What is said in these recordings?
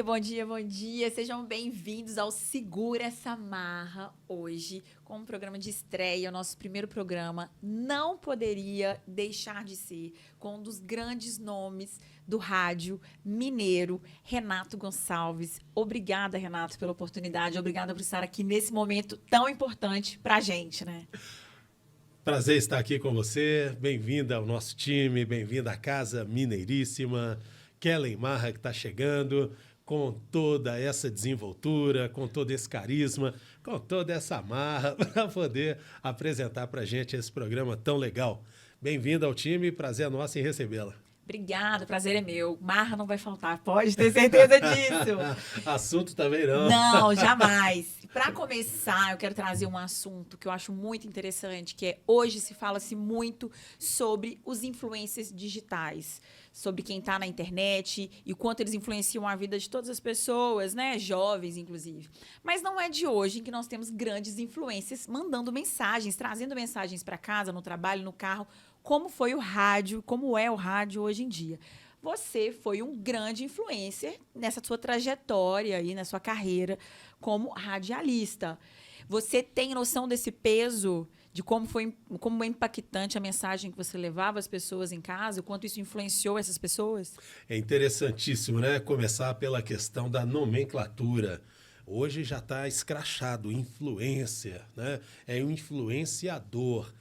Bom dia, bom dia. Sejam bem-vindos ao Segura Essa Marra hoje, com um programa de estreia, o nosso primeiro programa. Não poderia deixar de ser com um dos grandes nomes do rádio mineiro, Renato Gonçalves. Obrigada, Renato, pela oportunidade. Obrigada por estar aqui nesse momento tão importante pra gente, né? Prazer estar aqui com você. Bem-vinda ao nosso time, bem-vinda à Casa Mineiríssima. Kellen Marra que está chegando com toda essa desenvoltura, com todo esse carisma, com toda essa marra para poder apresentar para a gente esse programa tão legal. Bem-vinda ao time, prazer nosso em recebê-la. Obrigada, prazer é meu. Marra não vai faltar, pode ter certeza disso. Assunto também não. Não, jamais. Para começar, eu quero trazer um assunto que eu acho muito interessante, que é hoje se fala-se muito sobre os influencers digitais, sobre quem está na internet e o quanto eles influenciam a vida de todas as pessoas, né? Jovens, inclusive. Mas não é de hoje em que nós temos grandes influencers mandando mensagens, trazendo mensagens para casa, no trabalho, no carro, como foi o rádio, como é o rádio hoje em dia. Você foi um grande influencer nessa sua trajetória aí, na sua carreira como radialista. Você tem noção desse peso, de como é impactante a mensagem que você levava às pessoas em casa, o quanto isso influenciou essas pessoas? É interessantíssimo, né? Começar pela questão da nomenclatura. Hoje já está escrachado, influencer, né? É um influenciador.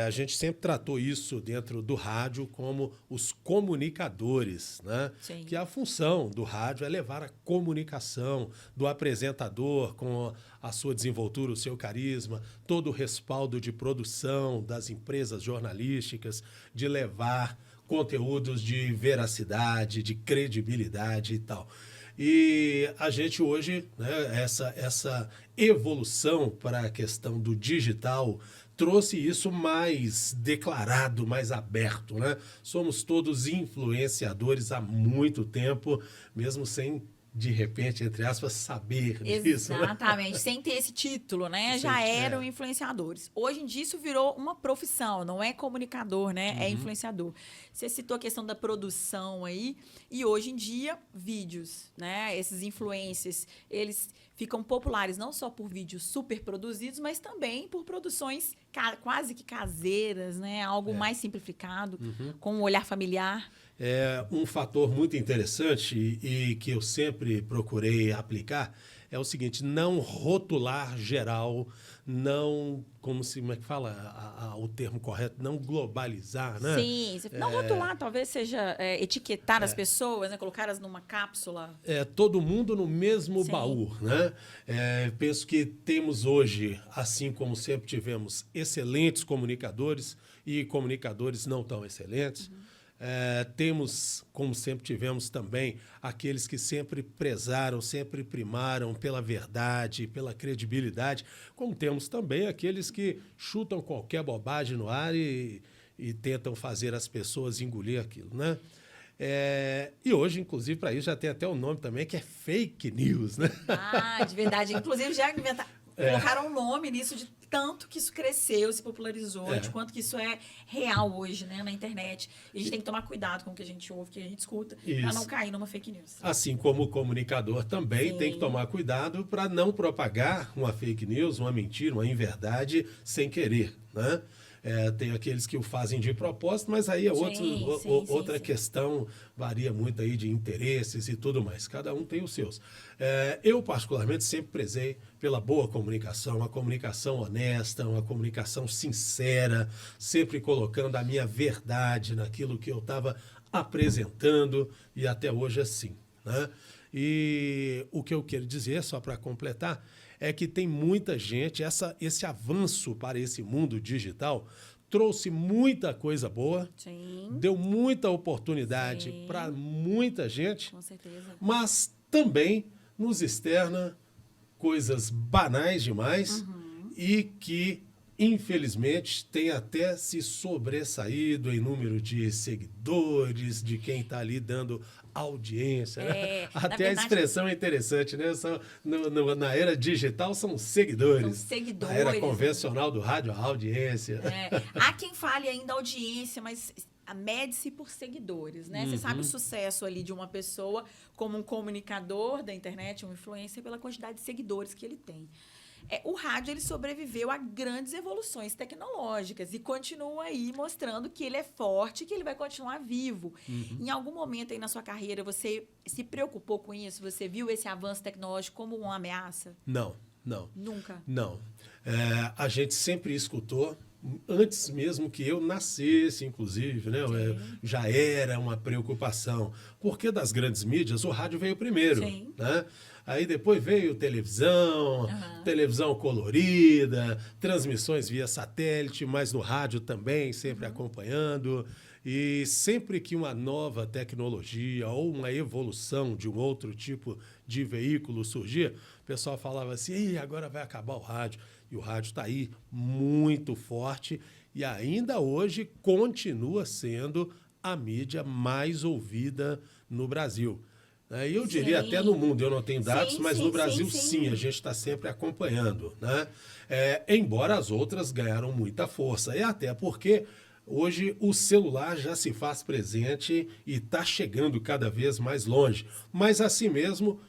A gente sempre tratou isso dentro do rádio como os comunicadores, né? Sim. Que a função do rádio é levar a comunicação do apresentador com a sua desenvoltura, o seu carisma, todo o respaldo de produção das empresas jornalísticas, de levar conteúdos de veracidade, de credibilidade e tal. E a gente hoje, né, essa evolução para a questão do digital trouxe isso mais declarado, mais aberto, né? Somos todos influenciadores há muito tempo, mesmo sem, de repente, entre aspas, saber disso. Exatamente, Né? sem ter esse título, né? Sim, Já eram influenciadores. Hoje em dia isso virou uma profissão, não é comunicador, né? É influenciador. Você citou a questão da produção aí, e hoje em dia, vídeos, né? Esses influencers, eles ficam populares não só por vídeos super produzidos, mas também por produções quase que caseiras, né? Algo mais simplificado, com um olhar familiar. É um fator muito interessante e que eu sempre procurei aplicar é o seguinte: não rotular geral, não, como é que fala o termo correto, não globalizar, né? Sim, não rotular, talvez seja etiquetar as pessoas, né? Colocá-las numa cápsula. Todo mundo no mesmo Sim. baú, né? Penso que temos hoje, assim como sempre tivemos, excelentes comunicadores e comunicadores não tão excelentes. Temos, como sempre tivemos também, aqueles que sempre prezaram, sempre primaram pela verdade, pela credibilidade, como temos também aqueles que chutam qualquer bobagem no ar e tentam fazer as pessoas engolir aquilo, né? E hoje, inclusive, para isso já tem até o nome também, que é fake news, né? Ah, de verdade. Inclusive, já colocaram um nome nisso de tanto que isso cresceu, se popularizou, de quanto que isso é real hoje, né, na internet. E a gente tem que tomar cuidado com o que a gente ouve, o que a gente escuta, para não cair numa fake news. Assim como o comunicador também tem que tomar cuidado para não propagar uma fake news, uma mentira, uma inverdade sem querer, né? Tem aqueles que o fazem de propósito, mas aí é outra questão, varia muito aí de interesses e tudo mais. Cada um tem os seus. Eu, particularmente, sempre prezei pela boa comunicação, uma comunicação honesta, uma comunicação sincera, sempre colocando a minha verdade naquilo que eu estava apresentando, e até hoje assim, né? E o que eu quero dizer, só para completar, é que tem muita gente, esse avanço para esse mundo digital trouxe muita coisa boa, deu muita oportunidade para muita gente, com certeza, mas também nos externa coisas banais demais e que, infelizmente, tem até se sobressaído em número de seguidores, de quem está ali dando audiência. Né? Na Até verdade, a expressão é interessante, né? Na era digital são seguidores. São seguidores. Na era convencional do rádio, a audiência. Há quem fale ainda audiência, mas mede-se por seguidores, né? Você sabe o sucesso ali de uma pessoa como um comunicador da internet, um influencer, pela quantidade de seguidores que ele tem. O rádio ele sobreviveu a grandes evoluções tecnológicas e continua aí mostrando que ele é forte, que ele vai continuar vivo. Em algum momento aí na sua carreira, você se preocupou com isso? Você viu esse avanço tecnológico como uma ameaça? Não. Nunca? Não. A gente sempre escutou, antes mesmo que eu nascesse, inclusive, né? Já era uma preocupação. Porque das grandes mídias, o rádio veio primeiro. Sim. Né? Aí depois veio televisão, televisão colorida, transmissões via satélite, mas no rádio também, sempre acompanhando. E sempre que uma nova tecnologia ou uma evolução de um outro tipo de veículo surgia, o pessoal falava assim, agora vai acabar o rádio. E o rádio está aí muito forte e ainda hoje continua sendo a mídia mais ouvida no Brasil. E eu diria até no mundo, eu não tenho dados, mas no Brasil sim, a gente está sempre acompanhando. Né? Embora as outras ganharam muita força. E até porque hoje o celular já se faz presente e está chegando cada vez mais longe. Mas assim mesmo,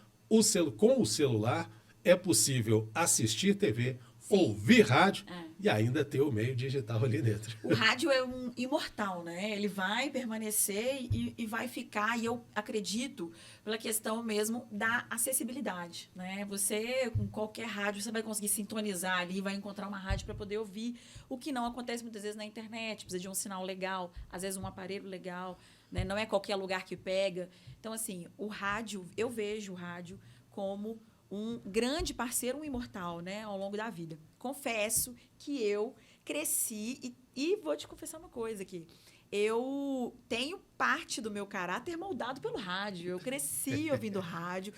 com o celular é possível assistir TV, ouvir rádio e ainda ter o meio digital ali dentro. O rádio é um imortal, né? Ele vai permanecer e vai ficar, e eu acredito, pela questão mesmo da acessibilidade, né? Você, com qualquer rádio, você vai conseguir sintonizar ali, vai encontrar uma rádio para poder ouvir, o que não acontece muitas vezes na internet, precisa de um sinal legal, às vezes um aparelho legal, né? Não é qualquer lugar que pega. Então, assim, o rádio, eu vejo o rádio como um grande parceiro, um imortal, né, ao longo da vida. Confesso que eu cresci e vou te confessar uma coisa aqui. Eu tenho parte do meu caráter moldado pelo rádio. Eu cresci ouvindo rádio.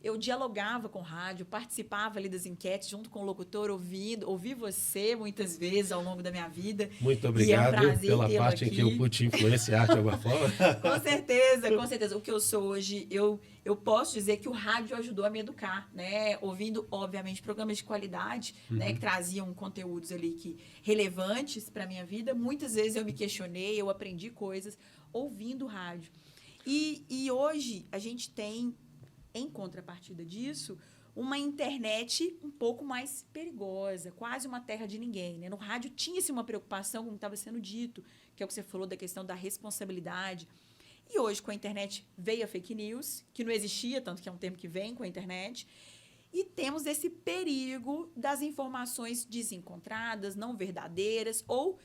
Eu dialogava com rádio, participava ali das enquetes junto com o locutor, ouvi você muitas vezes ao longo da minha vida. Muito obrigado pela parte aqui. em que eu pude te influenciar de alguma forma. Com certeza. O que eu sou hoje, eu posso dizer que o rádio ajudou a me educar, né? Ouvindo, obviamente, programas de qualidade, né? Que traziam conteúdos ali relevantes para a minha vida. Muitas vezes eu me questionei, eu aprendi coisas ouvindo rádio. E hoje a gente tem, em contrapartida disso, uma internet um pouco mais perigosa, quase uma terra de ninguém. Né? No rádio tinha-se uma preocupação, como estava sendo dito, que é o que você falou da questão da responsabilidade. E hoje, com a internet, veio a fake news, que não existia, tanto que é um termo que vem com a internet. E temos esse perigo das informações desencontradas, não verdadeiras ou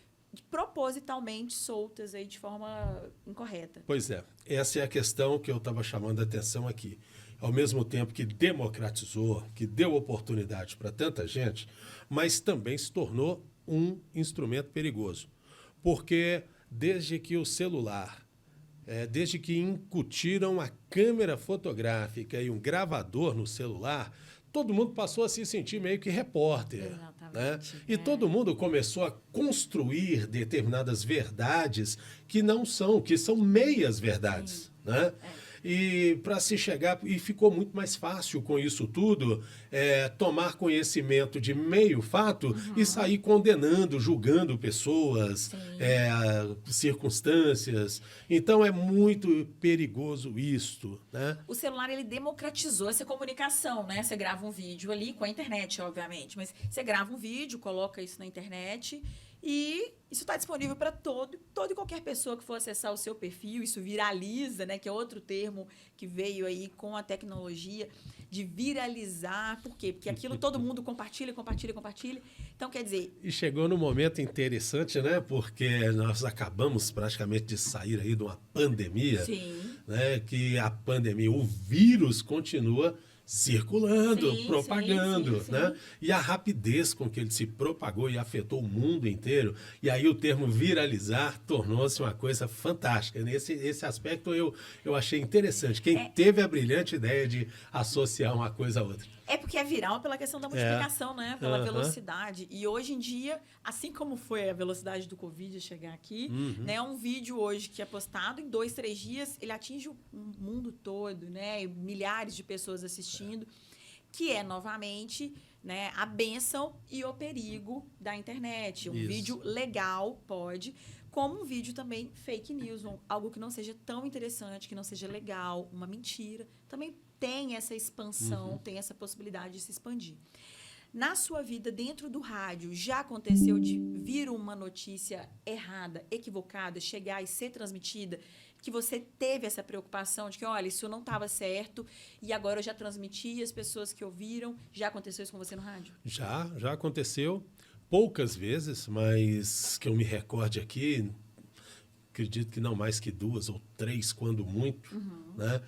propositalmente soltas aí de forma incorreta. Pois é, essa é a questão que eu estava chamando a atenção aqui. Ao mesmo tempo que democratizou, que deu oportunidade para tanta gente, mas também se tornou um instrumento perigoso. Porque desde que o celular, desde que incutiram a câmera fotográfica e um gravador no celular, todo mundo passou a se sentir meio que repórter. Exatamente. Né? E todo mundo começou a construir determinadas verdades que são meias verdades. Né? E para se chegar, e ficou muito mais fácil com isso tudo, tomar conhecimento de meio fato e sair condenando, julgando pessoas, circunstâncias. Então é muito perigoso isto, né? O celular ele democratizou essa comunicação, né? Você grava um vídeo ali com a internet, obviamente, mas você grava um vídeo, coloca isso na internet e isso está disponível para toda e qualquer pessoa que for acessar o seu perfil. Isso viraliza, né? Que é outro termo que veio aí com a tecnologia de viralizar. Por quê? Porque aquilo todo mundo compartilha. Então, quer dizer... E chegou num momento interessante, né? Porque nós acabamos praticamente de sair aí de uma pandemia. Sim. Né? Que a pandemia, o vírus continua circulando, Sim, propagando, sim. né? E a rapidez com que ele se propagou e afetou o mundo inteiro, e aí o termo viralizar tornou-se uma coisa fantástica. Esse aspecto eu achei interessante. Quem teve a brilhante ideia de associar uma coisa a outra. É porque é viral pela questão da multiplicação, né? Pela Aham. velocidade. E hoje em dia, assim como foi a velocidade do Covid chegar aqui, né? Um vídeo hoje que é postado em 2, 3 dias, ele atinge o mundo todo, né? E milhares de pessoas assistindo, que é, novamente, né, a bênção e o perigo da internet. Um Isso. vídeo legal pode, como um vídeo também fake news, algo que não seja tão interessante, que não seja legal, uma mentira, também tem essa expansão, tem essa possibilidade de se expandir. Na sua vida, dentro do rádio, já aconteceu de vir uma notícia errada, equivocada, chegar e ser transmitida, que você teve essa preocupação de que, olha, isso não estava certo e agora eu já transmiti e as pessoas que ouviram, já aconteceu isso com você no rádio? Já aconteceu poucas vezes, mas que eu me recorde aqui, acredito que não mais que 2 ou 3, quando muito, né?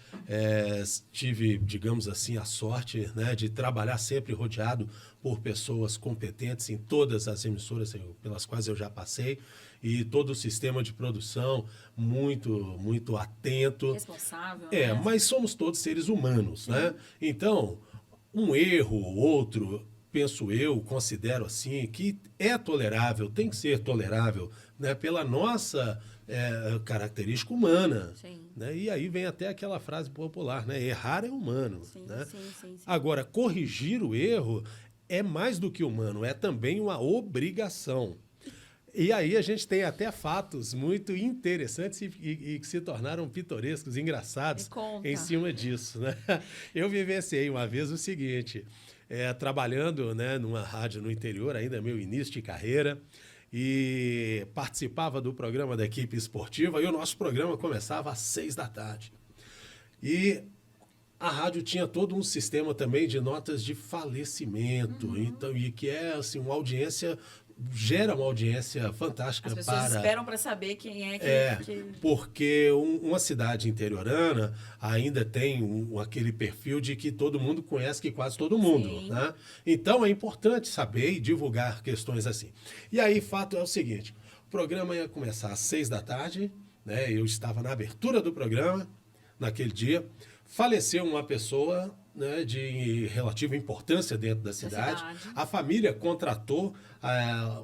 Tive, digamos assim, a sorte, né, de trabalhar sempre rodeado por pessoas competentes em todas as emissoras pelas quais eu já passei, e todo o sistema de produção muito atento. Responsável, né? Mas somos todos seres humanos, né? Então, um erro ou outro, penso eu, considero assim, que é tolerável, tem que ser tolerável, né, pela nossa característica humana. Sim. Né? E aí vem até aquela frase popular, né? Errar é humano. Sim, Né? sim. Agora, corrigir o erro é mais do que humano, é também uma obrigação. E aí a gente tem até fatos muito interessantes e que se tornaram pitorescos, engraçados em cima disso. Né? Eu vivenciei uma vez o seguinte, trabalhando, né, numa rádio no interior, ainda meu início de carreira, e participava do programa da equipe esportiva, e o nosso programa começava às 6 da tarde. E a rádio tinha todo um sistema também de notas de falecimento, então, e que é assim, uma audiência, gera uma audiência fantástica. As pessoas esperam para saber quem porque uma cidade interiorana ainda tem aquele perfil de que todo mundo conhece, que quase todo mundo. Né? Então é importante saber e divulgar questões assim. E aí, fato é o seguinte, o programa ia começar às 6 da tarde, né? Eu estava na abertura do programa, naquele dia, faleceu uma pessoa, né, de relativa importância dentro da cidade. A família contratou,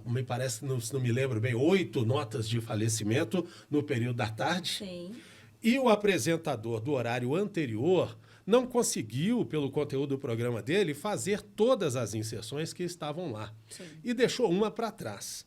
me parece, se não me lembro bem, 8 notas de falecimento no período da tarde. Sim. E o apresentador do horário anterior não conseguiu, pelo conteúdo do programa dele, fazer todas as inserções que estavam lá. Sim. E deixou uma para trás.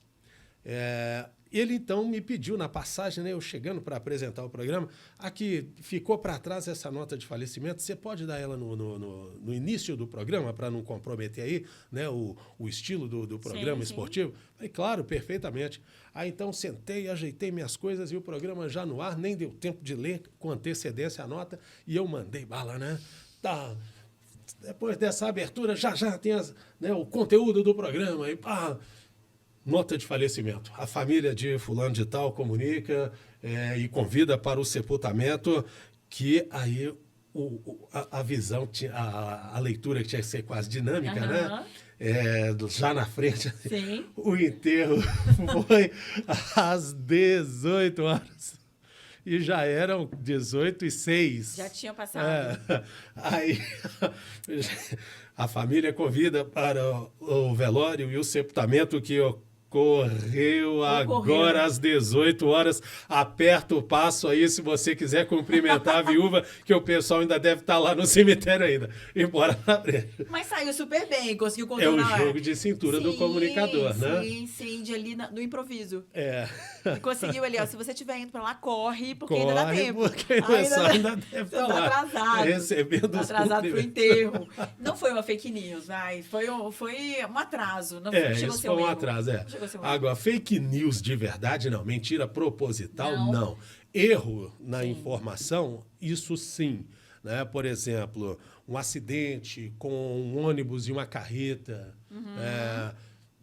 Ele, então, me pediu na passagem, né, eu chegando para apresentar o programa, aqui ficou para trás essa nota de falecimento, você pode dar ela no início do programa, para não comprometer aí, né, o estilo do programa esportivo? Falei, claro, perfeitamente. Aí, então, sentei, ajeitei minhas coisas e o programa já no ar, nem deu tempo de ler com antecedência a nota, e eu mandei bala, né? Tá. Depois dessa abertura, já tem o conteúdo do programa, e pá... Nota de falecimento. A família de fulano de tal comunica e convida para o sepultamento, que aí a visão, a leitura que tinha que ser quase dinâmica, né? Já na frente, Sim. O enterro foi às 18 horas. E já eram 18h06. Já tinha passado. Aí a família convida para o velório e o sepultamento, que ocorreu agora às 18 horas. Aperta o passo aí se você quiser cumprimentar a viúva, que o pessoal ainda deve estar lá no cemitério ainda. Embora na frente. Mas saiu super bem, conseguiu contornar. É o jogo de cintura do comunicador, né? Sim, de ali do improviso. E conseguiu ali, ó, se você estiver indo para lá, corre, porque ainda dá tempo. Porque ainda deve estar lá. Atrasado. Recebendo os atrasado pro enterro. Não foi uma fake news, foi um atraso. Não chegou a ser um atraso, Agora, fake news de verdade, não. Mentira proposital, não. Erro na informação, isso sim. Né? Por exemplo, um acidente com um ônibus e uma carreta.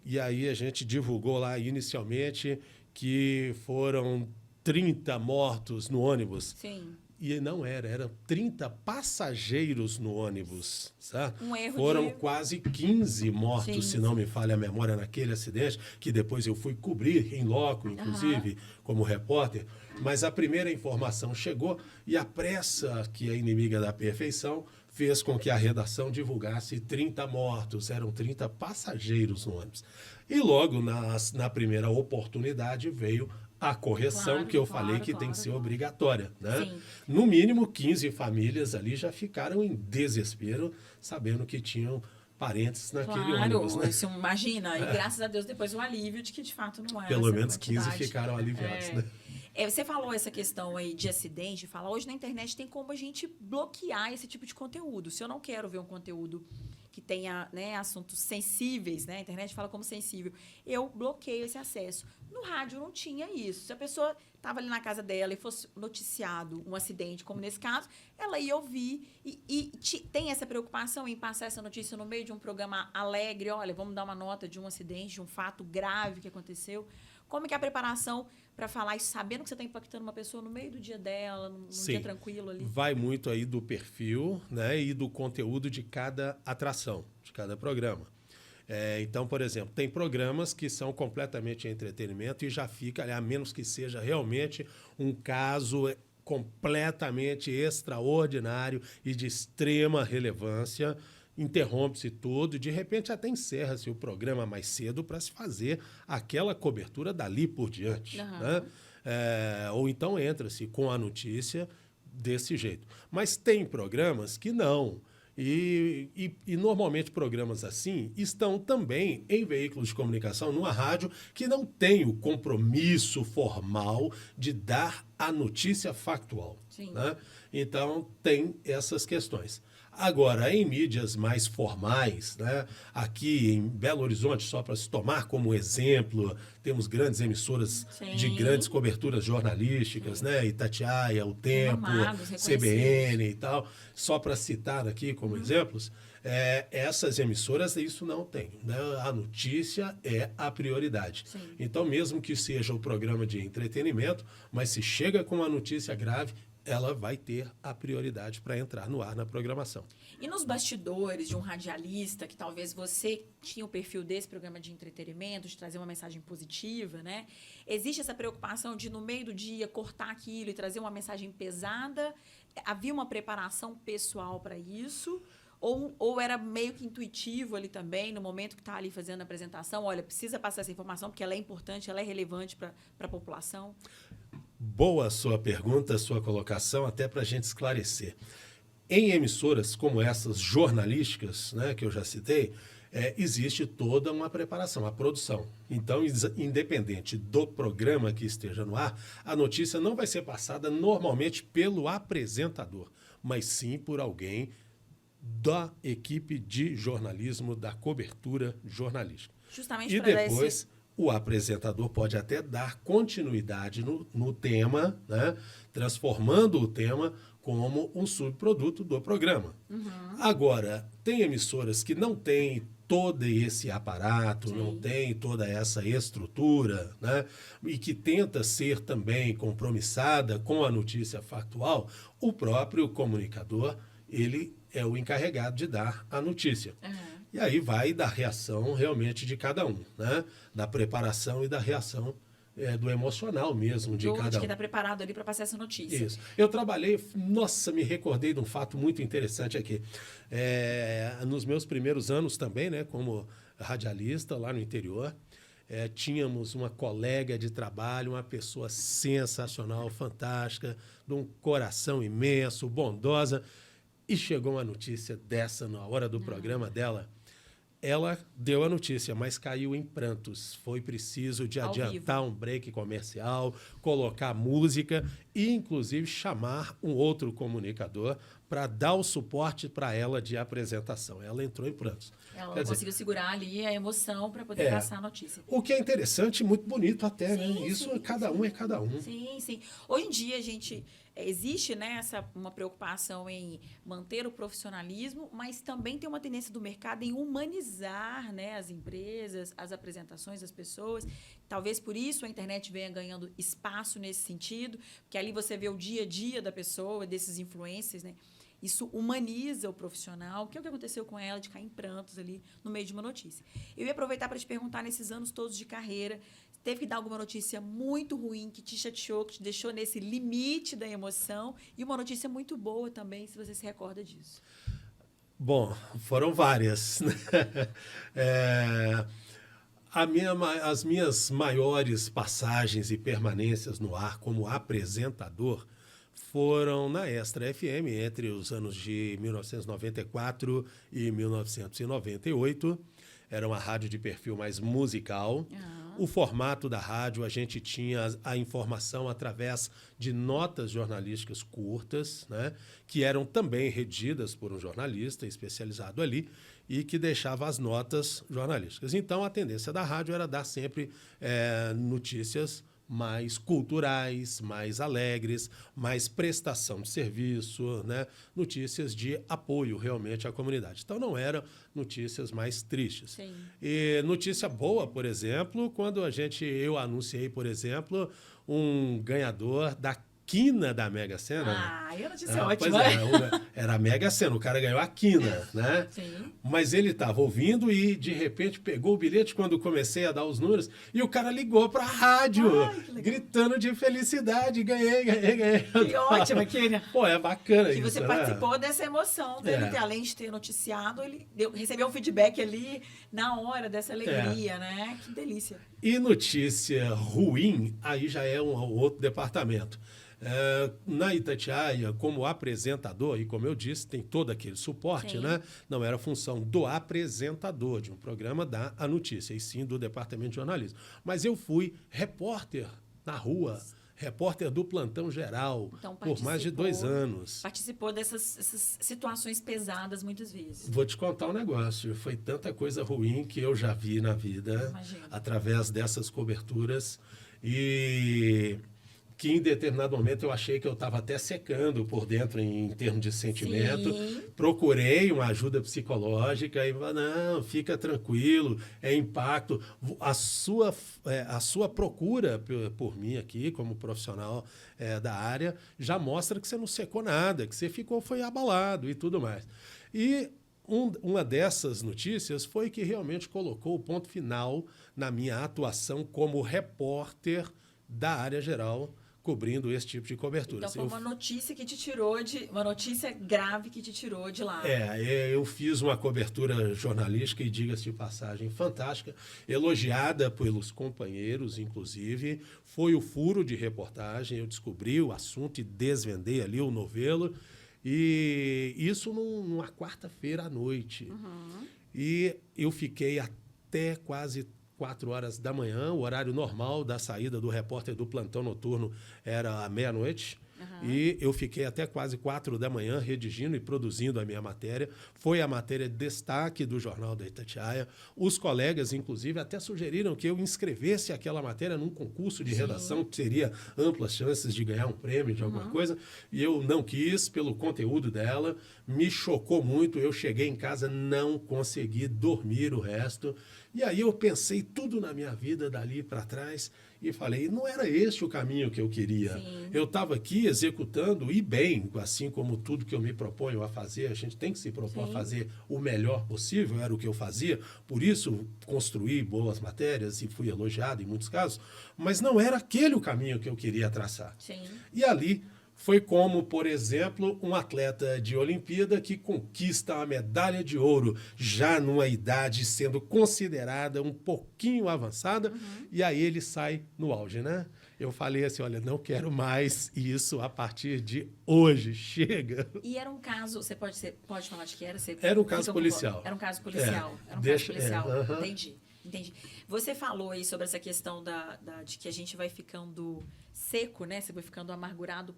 E aí a gente divulgou lá inicialmente que foram 30 mortos no ônibus. Sim. E não eram 30 passageiros no ônibus, certo? Um erro Foram quase 15 mortos, se não me falha a memória, naquele acidente, que depois eu fui cobrir em loco, inclusive, como repórter. Mas a primeira informação chegou e a pressa, que é inimiga da perfeição, fez com que a redação divulgasse 30 mortos, eram 30 passageiros no ônibus. E logo na primeira oportunidade veio a correção, que eu falei que tem que ser obrigatória, né? Sim. No mínimo 15 famílias ali já ficaram em desespero, sabendo que tinham parentes naquele ônibus, né? Isso, imagina. E graças a Deus depois o alívio de que de fato não era Pelo essa menos quantidade. 15 ficaram aliviados, né? Você falou essa questão aí de acidente, fala, hoje na internet tem como a gente bloquear esse tipo de conteúdo. Se eu não quero ver um conteúdo que tenha, né, assuntos sensíveis, né? A internet fala como sensível. Eu bloqueio esse acesso. No rádio não tinha isso. Se a pessoa estava ali na casa dela e fosse noticiado um acidente, como nesse caso, ela ia ouvir tem essa preocupação em passar essa notícia no meio de um programa alegre. Olha, vamos dar uma nota de um acidente, de um fato grave que aconteceu. Como que é a preparação para falar isso, sabendo que você está impactando uma pessoa no meio do dia dela, num dia tranquilo ali? Vai muito aí do perfil, né, e do conteúdo de cada atração, de cada programa. Então, por exemplo, tem programas que são completamente entretenimento e já fica, a menos que seja realmente um caso completamente extraordinário e de extrema relevância, interrompe-se tudo e, de repente, até encerra-se o programa mais cedo para se fazer aquela cobertura dali por diante. Né? Ou então entra-se com a notícia desse jeito. Mas tem programas que não. E normalmente programas assim estão também em veículos de comunicação, numa rádio, que não tem o compromisso formal de dar a notícia factual. Né? Então, tem essas questões. Agora, em mídias mais formais, né, aqui em Belo Horizonte, só para se tomar como exemplo, temos grandes emissoras de grandes coberturas jornalísticas, né, Itatiaia, O Tempo, CBN e tal, só para citar aqui como exemplos, essas emissoras isso não tem. Né? A notícia é a prioridade. Então, mesmo que seja o programa de entretenimento, mas se chega com uma notícia grave, ela vai ter a prioridade para entrar no ar na programação. E nos bastidores de um radialista, que talvez você tinha o perfil desse programa de entretenimento, de trazer uma mensagem positiva, né? Existe essa preocupação de, no meio do dia, cortar aquilo e trazer uma mensagem pesada? Havia uma preparação pessoal para isso? Ou era meio que intuitivo ali também, no momento que está ali fazendo a apresentação? Olha, precisa passar essa informação porque ela é importante, ela é relevante para a população? Boa a sua pergunta, a sua colocação, até para a gente esclarecer. Em emissoras como essas jornalísticas, né, que eu já citei, existe toda uma preparação, a produção. Então, independente do programa que esteja no ar, a notícia não vai ser passada normalmente pelo apresentador, mas sim por alguém da equipe de jornalismo, da cobertura jornalística. Justamente e para depois o apresentador pode até dar continuidade no tema, né? Transformando o tema como um subproduto do programa. Agora, tem emissoras que não têm todo esse aparato, não tem toda essa estrutura, né? E que tenta ser também compromissada com a notícia factual. O próprio comunicador, ele é o encarregado de dar a notícia. E aí vai da reação realmente de cada um, né? Da preparação e da reação do emocional mesmo de cada um. De quem está preparado ali para passar essa notícia. Isso. Eu trabalhei, me recordei de um fato muito interessante aqui. Nos meus primeiros anos também, né, como radialista lá no interior, tínhamos uma colega de trabalho, uma pessoa sensacional, fantástica, de um coração imenso, bondosa, e chegou uma notícia dessa na hora do programa dela. Ela deu a notícia, mas caiu em prantos. Foi preciso de adiantar um break comercial, colocar música e, inclusive, chamar um outro comunicador para dar o suporte para ela de apresentação. Ela entrou em prantos. Ela conseguiu segurar ali a emoção para poder passar a notícia. O que é interessante e muito bonito até, sim, né? Isso sim, cada um é cada um. Sim, sim. Hoje em dia, a gente existe, né, uma preocupação em manter o profissionalismo, mas também tem uma tendência do mercado em humanizar, né, as empresas, as apresentações das pessoas. Talvez por isso a internet venha ganhando espaço nesse sentido, porque ali você vê o dia a dia da pessoa, desses influencers, né? Isso humaniza o profissional, que é o que aconteceu com ela, de cair em prantos ali no meio de uma notícia. Eu ia aproveitar para te perguntar, nesses anos todos de carreira, teve que dar alguma notícia muito ruim, que te chateou, que te deixou nesse limite da emoção, e uma notícia muito boa também, se você se recorda disso. Bom, foram várias, né? As minhas maiores passagens e permanências no ar como apresentador foram na Extra FM entre os anos de 1994 e 1998. Era uma rádio de perfil mais musical. O formato da rádio, a gente tinha a informação através de notas jornalísticas curtas, né, que eram também redigidas por um jornalista especializado ali e que deixava as notas jornalísticas. Então, a tendência da rádio era dar sempre notícias mais culturais, mais alegres, mais prestação de serviço, né? Notícias de apoio realmente à comunidade. Então, não eram notícias mais tristes. Sim. E notícia boa, por exemplo, quando eu anunciei, por exemplo, um ganhador da quina da Mega Sena. E a notícia ótima. Era a Mega Sena, o cara ganhou a quina, né? Sim. Mas ele estava ouvindo e, de repente, pegou o bilhete quando comecei a dar os números e o cara ligou para a rádio, gritando de felicidade, ganhei. Que ótimo, quina. Pô, é bacana que isso, você né? participou dessa emoção dele, além de ter noticiado, ele recebeu um feedback ali na hora dessa alegria, né? Que delícia. E notícia ruim, aí já é um outro departamento. Na Itatiaia, como apresentador, e como eu disse, tem todo aquele suporte, né? Não era função do apresentador de um programa dar a notícia, e sim do departamento de jornalismo. Mas eu fui repórter na rua, repórter do plantão geral, então, por mais de 2 anos. Participou dessas situações pesadas muitas vezes. Vou te contar um negócio. Foi tanta coisa ruim que eu já vi na vida, através dessas coberturas, e que em determinado momento eu achei que eu estava até secando por dentro em termos de sentimento. Sim. Procurei uma ajuda psicológica e falei, não, fica tranquilo, é impacto. A sua procura por mim aqui, como profissional da área, já mostra que você não secou nada, que você foi abalado e tudo mais. E uma dessas notícias foi que realmente colocou o ponto final na minha atuação como repórter da área geral, cobrindo esse tipo de cobertura. Então, foi uma notícia que te tirou uma notícia grave que te tirou de lá. Eu fiz uma cobertura jornalística e, diga-se de passagem, fantástica, elogiada pelos companheiros, inclusive. Foi o furo de reportagem, eu descobri o assunto e desvendei ali o novelo. E isso numa quarta-feira à noite. E eu fiquei até quase 4 horas da manhã, o horário normal da saída do repórter do plantão noturno era à meia-noite. E eu fiquei até quase 4 da manhã redigindo e produzindo a minha matéria. Foi a matéria de destaque do Jornal da Itatiaia. Os colegas, inclusive, até sugeriram que eu inscrevesse aquela matéria num concurso de redação, que teria amplas chances de ganhar um prêmio de alguma coisa. E eu não quis, pelo conteúdo dela. Me chocou muito. Eu cheguei em casa, não consegui dormir o resto. E aí eu pensei tudo na minha vida dali para trás e falei, não era este o caminho que eu queria. Sim. Eu estava aqui executando e bem, assim como tudo que eu me proponho a fazer, a gente tem que se propor a fazer o melhor possível, era o que eu fazia, por isso construí boas matérias e fui elogiado em muitos casos, mas não era aquele o caminho que eu queria traçar. Sim. E ali foi como, por exemplo, um atleta de Olimpíada que conquista a medalha de ouro, já numa idade sendo considerada um pouquinho avançada, e aí ele sai no auge, né? Eu falei assim, olha, não quero mais isso a partir de hoje, chega. E era um caso, você pode falar de que era? Era um caso policial. Era um caso policial. Entendi. Você falou aí sobre essa questão de que a gente vai ficando seco, né? Você vai ficando amargurado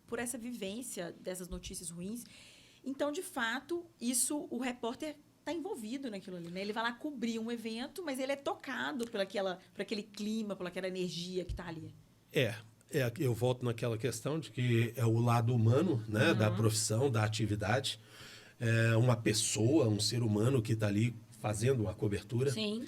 por essa vivência dessas notícias ruins. Então, de fato, o repórter está envolvido naquilo ali, né? Ele vai lá cobrir um evento, mas ele é tocado por aquele clima, por aquela energia que está ali. Eu volto naquela questão de que é o lado humano, né, da profissão, da atividade. É uma pessoa, um ser humano que está ali fazendo uma cobertura. Sim.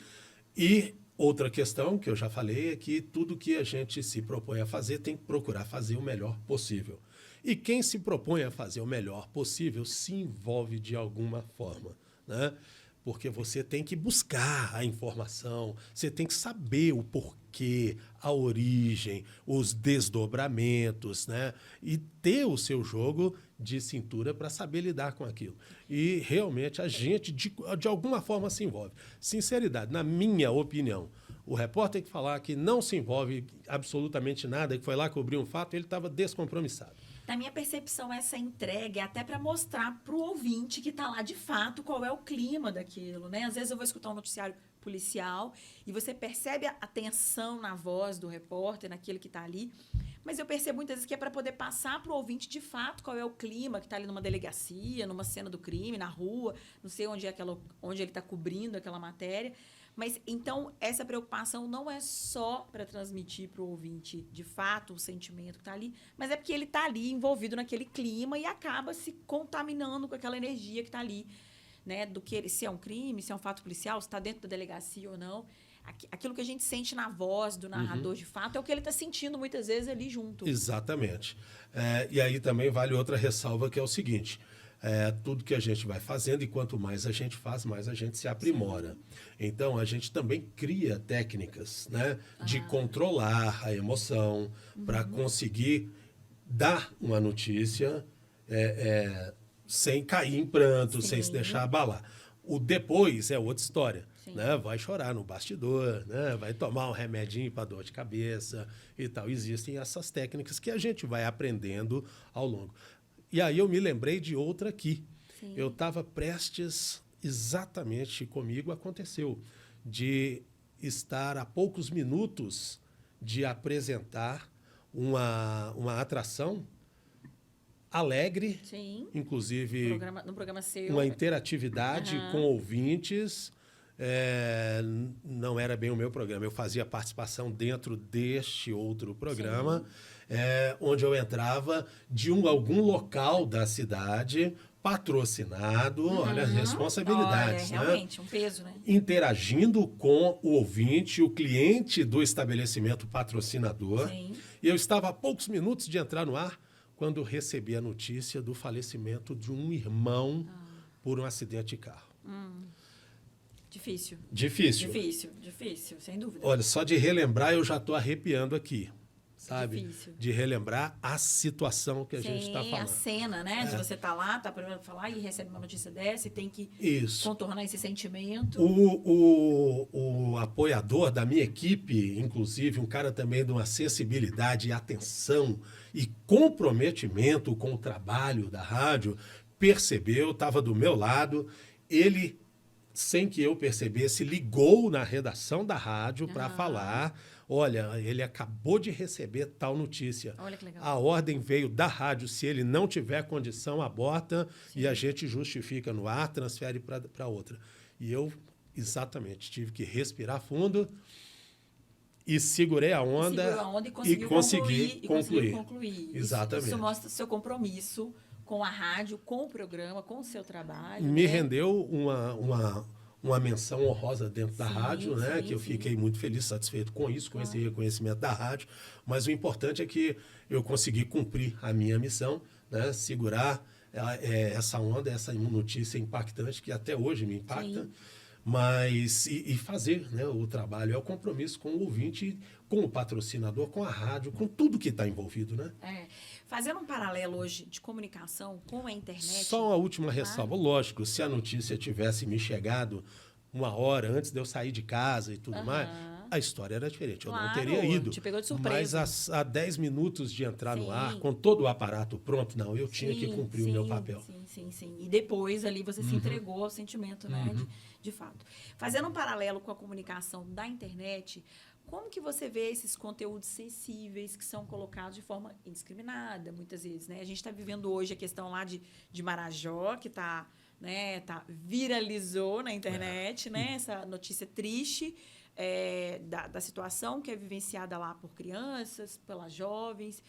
E outra questão que eu já falei é que tudo que a gente se propõe a fazer tem que procurar fazer o melhor possível. E quem se propõe a fazer o melhor possível se envolve de alguma forma, né? Porque você tem que buscar a informação, você tem que saber o porquê, a origem, os desdobramentos, né? E ter o seu jogo de cintura para saber lidar com aquilo. E realmente a gente, de alguma forma, se envolve. Sinceridade, na minha opinião, o repórter tem que falar que não se envolve absolutamente nada, que foi lá cobrir um fato, ele estava descompromissado. Na minha percepção, essa entrega é até para mostrar para o ouvinte que está lá de fato qual é o clima daquilo, né? Às vezes eu vou escutar um noticiário policial e você percebe a tensão na voz do repórter, naquele que está ali, mas eu percebo muitas vezes que é para poder passar para o ouvinte de fato qual é o clima que está ali numa delegacia, numa cena do crime, na rua, não sei onde ele está cobrindo aquela matéria. Mas, então, essa preocupação não é só para transmitir para o ouvinte, de fato, o sentimento que está ali, mas é porque ele está ali envolvido naquele clima e acaba se contaminando com aquela energia que está ali, né? Do que se é um crime, se é um fato policial, se está dentro da delegacia ou não. Aquilo que a gente sente na voz do narrador, de fato, é o que ele está sentindo muitas vezes ali junto. Exatamente. E aí também vale outra ressalva, que é o seguinte... tudo que a gente vai fazendo, e quanto mais a gente faz, mais a gente se aprimora. Sim. Então, a gente também cria técnicas, né, de controlar a emoção, para conseguir dar uma notícia sem cair em pranto, sem se deixar abalar. O depois é outra história. Né? Vai chorar no bastidor, né? Vai tomar um remedinho para dor de cabeça e tal. Existem essas técnicas que a gente vai aprendendo ao longo. E aí eu me lembrei de outra aqui. Sim. Eu estava prestes, exatamente comigo aconteceu, de estar a poucos minutos de apresentar uma atração alegre, sim, inclusive no programa seu, uma interatividade com ouvintes. Não era bem o meu programa, eu fazia participação dentro deste outro programa, onde eu entrava de algum local da cidade, patrocinado, olha as responsabilidades. Olha, realmente, um peso, né? Interagindo com o ouvinte, o cliente do estabelecimento patrocinador. Sim. E eu estava a poucos minutos de entrar no ar quando recebi a notícia do falecimento de um irmão por um acidente de carro. Difícil. Difícil, sem dúvida. Olha, só de relembrar eu já estou arrepiando aqui, sabe? Difícil. De relembrar a situação que a gente está falando. A cena, né? De você estar lá, tá primeiro falar e recebe uma notícia dessa e tem que contornar esse sentimento. O apoiador da minha equipe, inclusive, um cara também de uma sensibilidade e atenção e comprometimento com o trabalho da rádio, percebeu, estava do meu lado, ele... sem que eu percebesse, ligou na redação da rádio para falar, olha, ele acabou de receber tal notícia. Olha que legal. A ordem veio da rádio, se ele não tiver condição, aborta. Sim. E a gente justifica no ar, transfere para outra. E eu, exatamente, tive que respirar fundo e segurei a onda e consegui concluir. Exatamente. Isso mostra o seu compromisso com a rádio, com o programa, com o seu trabalho. Me rendeu uma menção honrosa dentro da rádio, né? Que eu fiquei muito feliz, satisfeito com isso, com esse reconhecimento da rádio. Mas o importante é que eu consegui cumprir a minha missão, né? Segurar essa onda, essa notícia impactante que até hoje me impacta. Sim. Mas e fazer, né, o trabalho, é o compromisso com o ouvinte, com o patrocinador, com a rádio, com tudo que está envolvido, né? Fazendo um paralelo hoje de comunicação com a internet... Só uma última ressalva. Lógico, se a notícia tivesse me chegado uma hora antes de eu sair de casa e tudo mais, a história era diferente. Eu não teria ido. Te pegou de surpresa. Mas a 10 minutos de entrar no ar, com todo o aparato pronto, não, eu tinha que cumprir o meu papel. Sim. E depois ali você se entregou ao sentimento, né? De fato. Fazendo um paralelo com a comunicação da internet... Como que você vê esses conteúdos sensíveis que são colocados de forma indiscriminada, muitas vezes, né? A gente está vivendo hoje a questão lá de Marajó, que viralizou na internet, né? Essa notícia triste. da situação que é vivenciada lá por crianças, pelas jovens.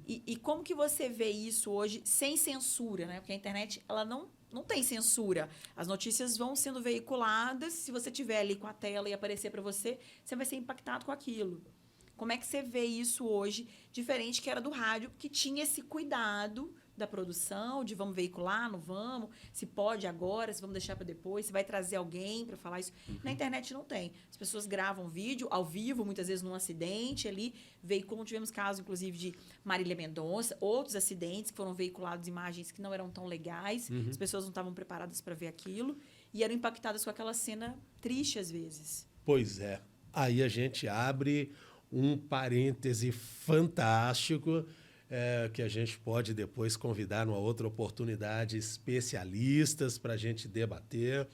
E como que você vê isso hoje sem censura, né? Porque a internet, ela não tem censura. As notícias vão sendo veiculadas. Se você tiver ali com a tela e aparecer para você, você vai ser impactado com aquilo. Como é que você vê isso hoje, diferente que era do rádio, que tinha esse cuidado da produção, de vamos veicular, não vamos, se pode agora, se vamos deixar para depois, se vai trazer alguém para falar isso. Na internet não tem. As pessoas gravam vídeo ao vivo, muitas vezes num acidente ali, veiculam. Tivemos casos, inclusive, de Marília Mendonça, outros acidentes que foram veiculados, imagens que não eram tão legais, as pessoas não estavam preparadas para ver aquilo e eram impactadas com aquela cena triste, às vezes. Pois é. Aí a gente abre um parêntese fantástico, que a gente pode depois convidar numa outra oportunidade especialistas para a gente debater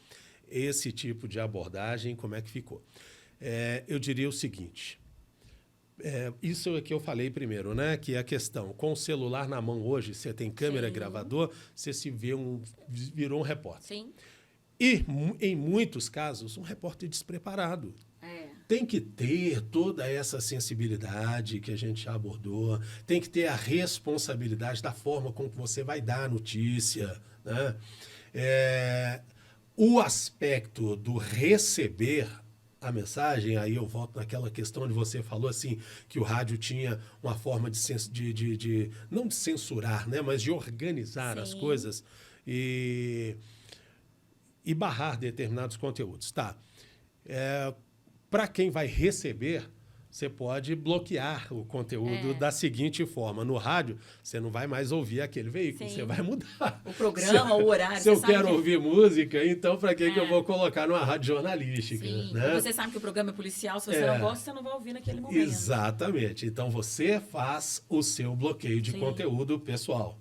esse tipo de abordagem, como é que ficou. Eu diria o seguinte, isso é que eu falei primeiro, né? Que é a questão, com o celular na mão hoje, você tem câmera, gravador, você se virou um repórter. Sim. E, em muitos casos, um repórter despreparado. Tem que ter toda essa sensibilidade que a gente já abordou, tem que ter a responsabilidade da forma como você vai dar a notícia, né? O aspecto do receber a mensagem, aí eu volto naquela questão onde você falou assim, que o rádio tinha uma forma de não de censurar, né, mas de organizar as coisas e barrar determinados conteúdos. Tá. Para quem vai receber, você pode bloquear o conteúdo da seguinte forma. No rádio, você não vai mais ouvir aquele veículo, você vai mudar. O programa, o horário. Se eu quero ouvir música, então para que eu vou colocar numa rádio jornalística? Sim. Né? E você sabe que o programa é policial, se você não gosta, você não vai ouvir naquele momento. Exatamente. Então você faz o seu bloqueio de conteúdo pessoal.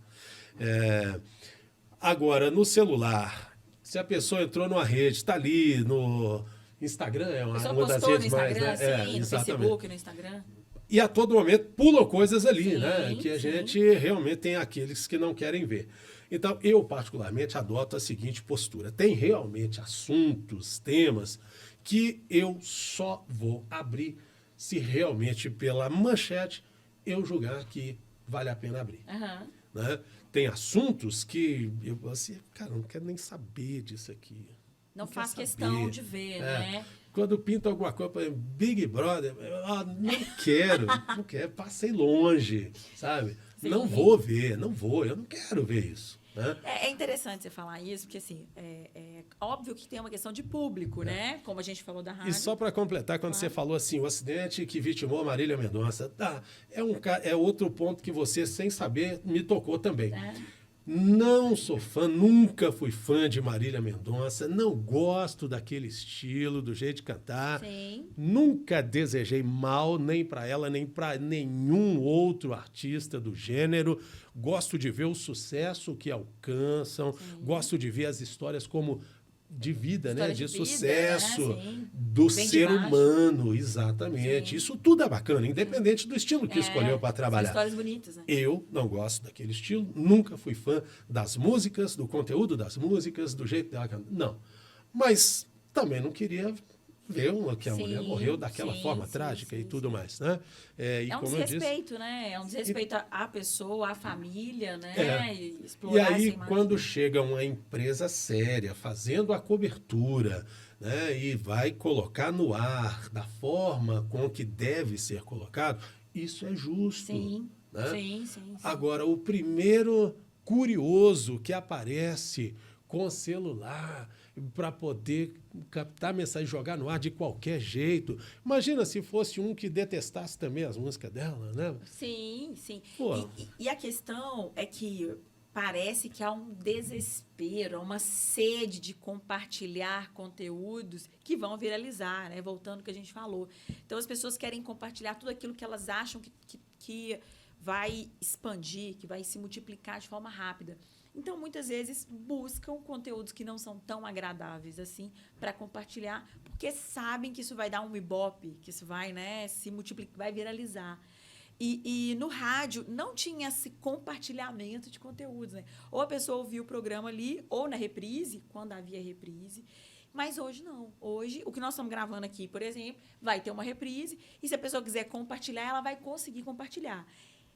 Agora, no celular, se a pessoa entrou numa rede, está ali no Instagram, é uma das redes mais... no Facebook, no Instagram. E a todo momento pulam coisas ali, né? Que a gente realmente tem aqueles que não querem ver. Então, eu particularmente adoto a seguinte postura. Tem realmente assuntos, temas, que eu só vou abrir se realmente pela manchete eu julgar que vale a pena abrir. Né? Tem assuntos que eu assim, cara, não quero nem saber disso aqui. Não faz questão de ver, né? Quando pinto alguma coisa, por exemplo, Big Brother, não quero, passei longe, sabe? Sim. Não vou ver, eu não quero ver isso. Né? É interessante você falar isso, porque assim, é óbvio que tem uma questão de público, né? Como a gente falou da rádio. E só para completar, quando você falou assim, o acidente que vitimou a Marília Mendonça, é outro ponto que você, sem saber, me tocou também. Não sou fã, nunca fui fã de Marília Mendonça, não gosto daquele estilo, do jeito de cantar. Sim. Nunca desejei mal nem para ela, nem para nenhum outro artista do gênero. Gosto de ver o sucesso que alcançam, gosto de ver as histórias como de vida, né? De sucesso, né? Do ser humano, exatamente. Sim. Isso tudo é bacana, independente do estilo que escolheu para trabalhar. São histórias bonitas, né? Eu não gosto daquele estilo, nunca fui fã das músicas, do conteúdo das músicas, do jeito dela cantar. Não. Mas também não queria ver que a mulher morreu daquela forma trágica e tudo mais, né? É um desrespeito, né? É um desrespeito à pessoa, à família, né? E aí, quando chega uma empresa séria fazendo a cobertura, né? E vai colocar no ar da forma com que deve ser colocado, isso é justo. Sim, né? sim. Agora, o primeiro curioso que aparece com o celular para poder captar mensagem e jogar no ar de qualquer jeito. Imagina se fosse um que detestasse também as músicas dela, né? Sim. E a questão é que parece que há um desespero, uma sede de compartilhar conteúdos que vão viralizar, né? Voltando ao que a gente falou. Então, as pessoas querem compartilhar tudo aquilo que elas acham que vai expandir, que vai se multiplicar de forma rápida. Então, muitas vezes, buscam conteúdos que não são tão agradáveis assim para compartilhar, porque sabem que isso vai dar um ibope, que isso vai, né, se multiplicar, vai viralizar. E no rádio não tinha esse compartilhamento de conteúdos, né? Ou a pessoa ouvia o programa ali, ou na reprise, quando havia reprise. Mas hoje não. Hoje, o que nós estamos gravando aqui, por exemplo, vai ter uma reprise e se a pessoa quiser compartilhar, ela vai conseguir compartilhar.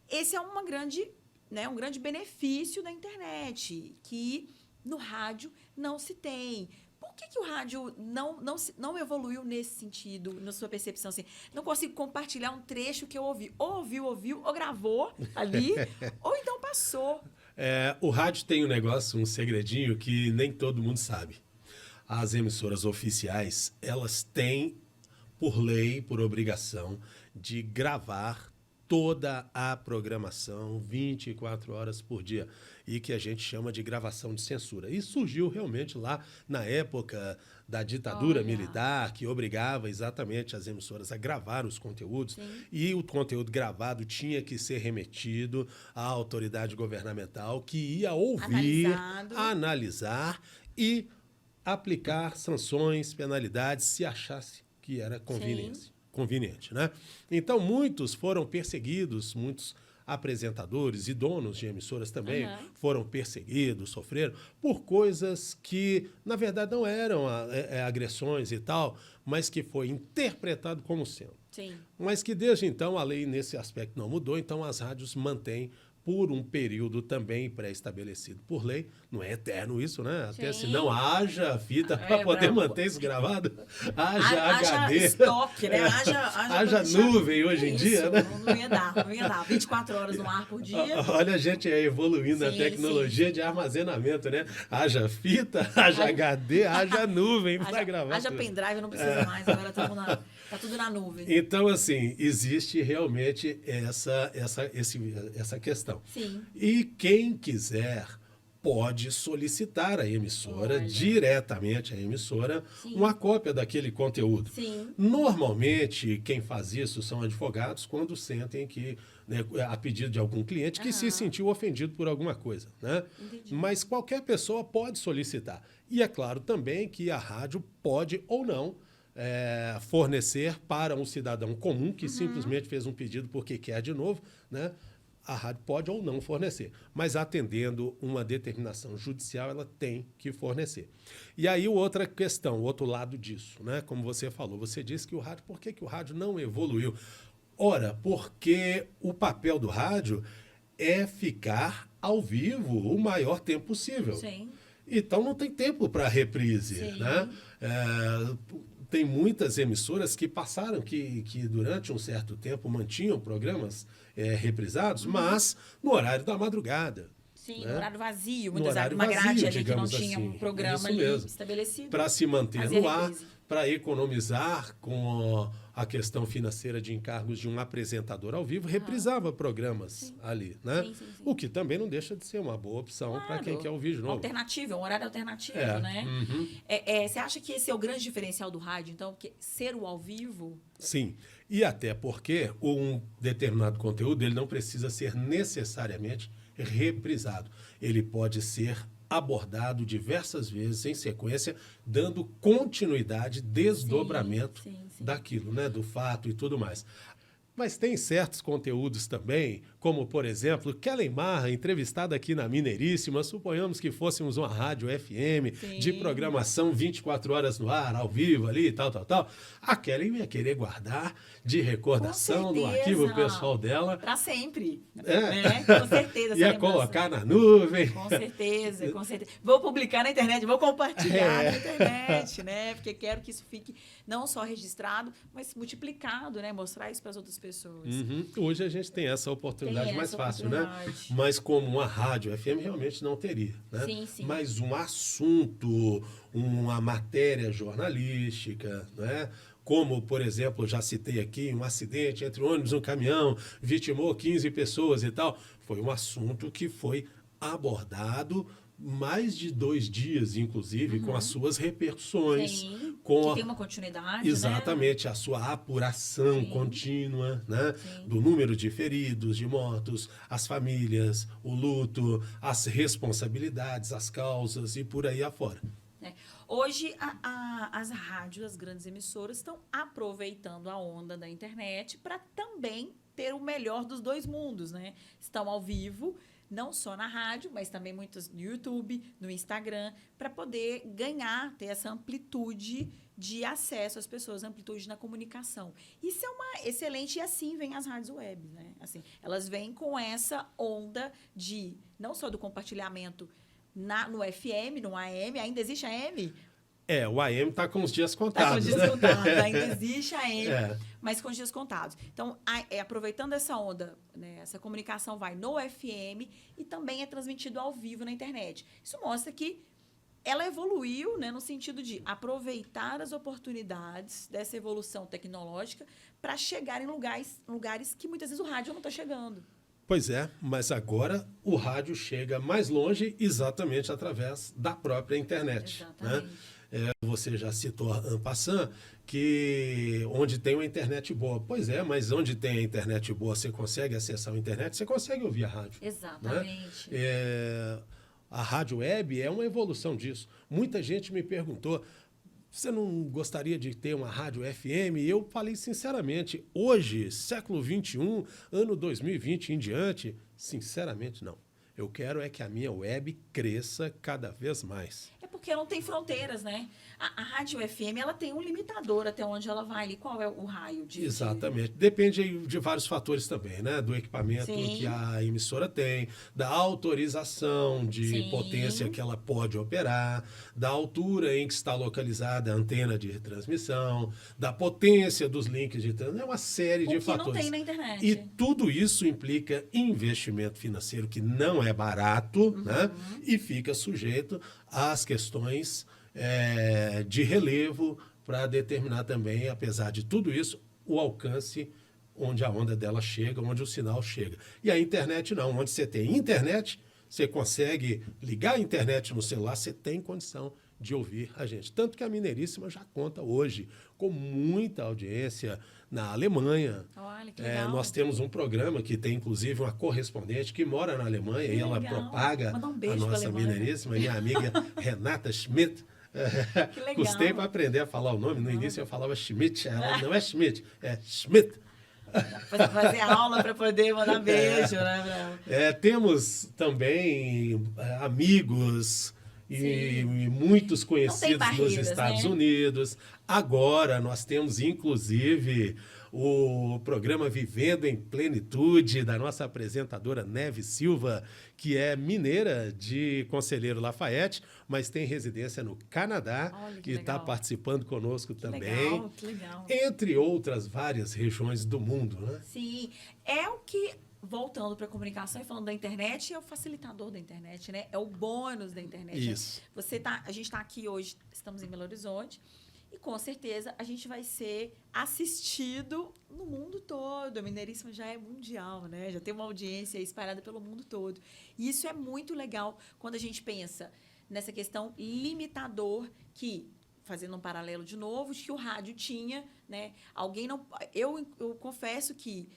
Esse é uma grande, né, um grande benefício da internet, que no rádio não se tem. Por que o rádio não evoluiu nesse sentido, na sua percepção? Assim, não consigo compartilhar um trecho que eu ouvi. Ou ouviu, ou gravou ali, ou então passou. O rádio tem um negócio, um segredinho que nem todo mundo sabe. As emissoras oficiais, elas têm, por lei, por obrigação, de gravar toda a programação 24 horas por dia, e que a gente chama de gravação de censura. E surgiu realmente lá na época da ditadura militar, que obrigava exatamente as emissoras a gravar os conteúdos. Sim. E o conteúdo gravado tinha que ser remetido à autoridade governamental, que ia ouvir, analisar e aplicar sanções, penalidades, se achasse que era conveniente, né? Então, muitos foram perseguidos, muitos apresentadores e donos de emissoras também foram perseguidos, sofreram por coisas que, na verdade, não eram agressões e tal, mas que foi interpretado como sendo. Sim. Mas que, desde então, a lei nesse aspecto não mudou, então as rádios mantêm por um período também pré-estabelecido por lei. Não é eterno isso, né? Até se não haja fita para poder manter isso gravado. Haja HD. Estoque, né? Haja nuvem hoje em dia, né? Não ia dar. 24 horas no ar por dia. Olha, a gente evoluindo a tecnologia de armazenamento, né? Haja fita, haja HD, haja nuvem para gravar. Haja pendrive, não precisa mais. Agora tá tudo na nuvem. Então, assim, existe realmente essa questão. Sim. E quem quiser pode solicitar à emissora, diretamente à emissora, uma cópia daquele conteúdo. Sim. Normalmente, quem faz isso são advogados quando sentem que, né, a pedido de algum cliente que se sentiu ofendido por alguma coisa, né? Mas qualquer pessoa pode solicitar. E é claro também que a rádio pode ou não fornecer para um cidadão comum que simplesmente fez um pedido porque quer de novo, né? A rádio pode ou não fornecer, mas atendendo uma determinação judicial, ela tem que fornecer. E aí outra questão, o outro lado disso, né? Como você falou, você disse que o rádio, por que o rádio não evoluiu? Ora, porque o papel do rádio é ficar ao vivo o maior tempo possível. Sim. Então não tem tempo para reprise, né? Tem muitas emissoras que passaram, que durante um certo tempo mantinham programas reprisados, mas no horário da madrugada. Sim, né? no horário vazio, No muitas vezes, horário uma grade vazio, ali que não digamos tinha assim. um programa Isso ali mesmo. estabelecido. Para se manter Fazia no ar, reprise. para economizar com a questão financeira de encargos de um apresentador ao vivo, reprisava programas ali, né? Sim. O que também não deixa de ser uma boa opção para quem quer ouvir de novo. Alternativo, um horário alternativo, né? Você acha que esse é o grande diferencial do rádio, então? Porque ser o ao vivo... Sim, e até porque um determinado conteúdo ele não precisa ser necessariamente reprisado. Ele pode ser abordado diversas vezes em sequência, dando continuidade, desdobramento sim. daquilo, né, do fato e tudo mais. Mas tem certos conteúdos também, como, por exemplo, Kellen Marra, entrevistada aqui na Mineiríssima, suponhamos que fôssemos uma rádio FM, de programação 24 horas no ar, ao vivo ali, tal. A Kellen ia querer guardar de recordação no arquivo pessoal dela. Para sempre. Com certeza. Ia colocar na nuvem. Com certeza. Vou publicar na internet, vou compartilhar na internet, né? Porque quero que isso fique não só registrado, mas multiplicado, né? Mostrar isso para as outras pessoas. Hoje a gente tem essa oportunidade mais fácil, né? Mas como uma rádio FM realmente não teria, né? Sim. Mas um assunto, uma matéria jornalística, né? Como, por exemplo, já citei aqui, um acidente entre um ônibus e um caminhão, vitimou 15 pessoas e tal. Foi um assunto que foi abordado mais de 2 dias, inclusive, com as suas repercussões. Sim, com que tem uma continuidade, exatamente, né? A sua apuração contínua, né? Do número de feridos, de mortos, as famílias, o luto, as responsabilidades, as causas e por aí afora. Hoje, as rádios, as grandes emissoras, estão aproveitando a onda da internet para também ter o melhor dos dois mundos, né? Estão ao vivo, não só na rádio, mas também muitos no YouTube, no Instagram, para poder ganhar, ter essa amplitude de acesso às pessoas, amplitude na comunicação. Isso é uma excelente, e assim vem as rádios web, né? Assim, elas vêm com essa onda de, não só do compartilhamento no FM, no AM, ainda existe AM? O AM está com os dias Está contados. com os dias contados, ainda existe AM, É. mas com os dias contados. Então, aproveitando essa onda, né, essa comunicação vai no FM e também é transmitido ao vivo na internet. Isso mostra que ela evoluiu, né, no sentido de aproveitar as oportunidades dessa evolução tecnológica para chegar em lugares que muitas vezes o rádio não está chegando. Pois é, mas agora o rádio chega mais longe exatamente através da própria internet. Exatamente. Né? Você já citou en passant que onde tem uma internet boa. Pois é, mas onde tem a internet boa, você consegue acessar a internet, você consegue ouvir a rádio. Exatamente. Né? A rádio web é uma evolução disso. Muita gente me perguntou, você não gostaria de ter uma rádio FM? E eu falei sinceramente, hoje, século XXI, ano 2020 em diante, sinceramente não. Eu quero é que a minha web cresça cada vez mais. É porque não tem fronteiras, né? A rádio FM, ela tem um limitador até onde ela vai ali. Qual é o raio de... Exatamente. Depende de vários fatores também, né? Do equipamento Sim. que a emissora tem, da autorização de Sim. potência que ela pode operar, da altura em que está localizada a antena de retransmissão, da potência dos links de transmissão, é uma série de fatores. O que não tem na internet. E tudo isso implica investimento financeiro que não é barato, né? E fica sujeito às questões de relevo para determinar também, apesar de tudo isso, o alcance onde a onda dela chega, onde o sinal chega. E a internet não. Onde você tem internet, você consegue ligar a internet no celular, você tem condição de ouvir a gente. Tanto que a Mineiríssima já conta hoje com muita audiência na Alemanha. Olha, que legal. Nós temos um programa que tem, inclusive, uma correspondente que mora na Alemanha e ela propaga Manda um a beijo pra nossa Alemanha. Mineiríssima, minha amiga Renata Schmidt. Que legal. Custei para aprender a falar o nome. No início eu falava Schmidt. Ela não é Schmidt, é Schmidt. Fazer aula para poder mandar beijo, né? Temos também amigos e muitos conhecidos nos Estados Unidos. Agora nós temos, inclusive, o programa Vivendo em Plenitude, da nossa apresentadora Neve Silva, que é mineira de Conselheiro Lafayette, mas tem residência no Canadá e está participando conosco também. Que legal. Entre outras várias regiões do mundo, né? Sim, é o que... Voltando para a comunicação e falando da internet, é o facilitador da internet, né? É o bônus da internet. Isso. A gente está aqui hoje, estamos em Belo Horizonte, e com certeza a gente vai ser assistido no mundo todo. A Mineiríssima já é mundial, né? Já tem uma audiência espalhada pelo mundo todo. E isso é muito legal quando a gente pensa nessa questão limitador que, fazendo um paralelo de novo, que o rádio tinha, né? Alguém não... Eu confesso que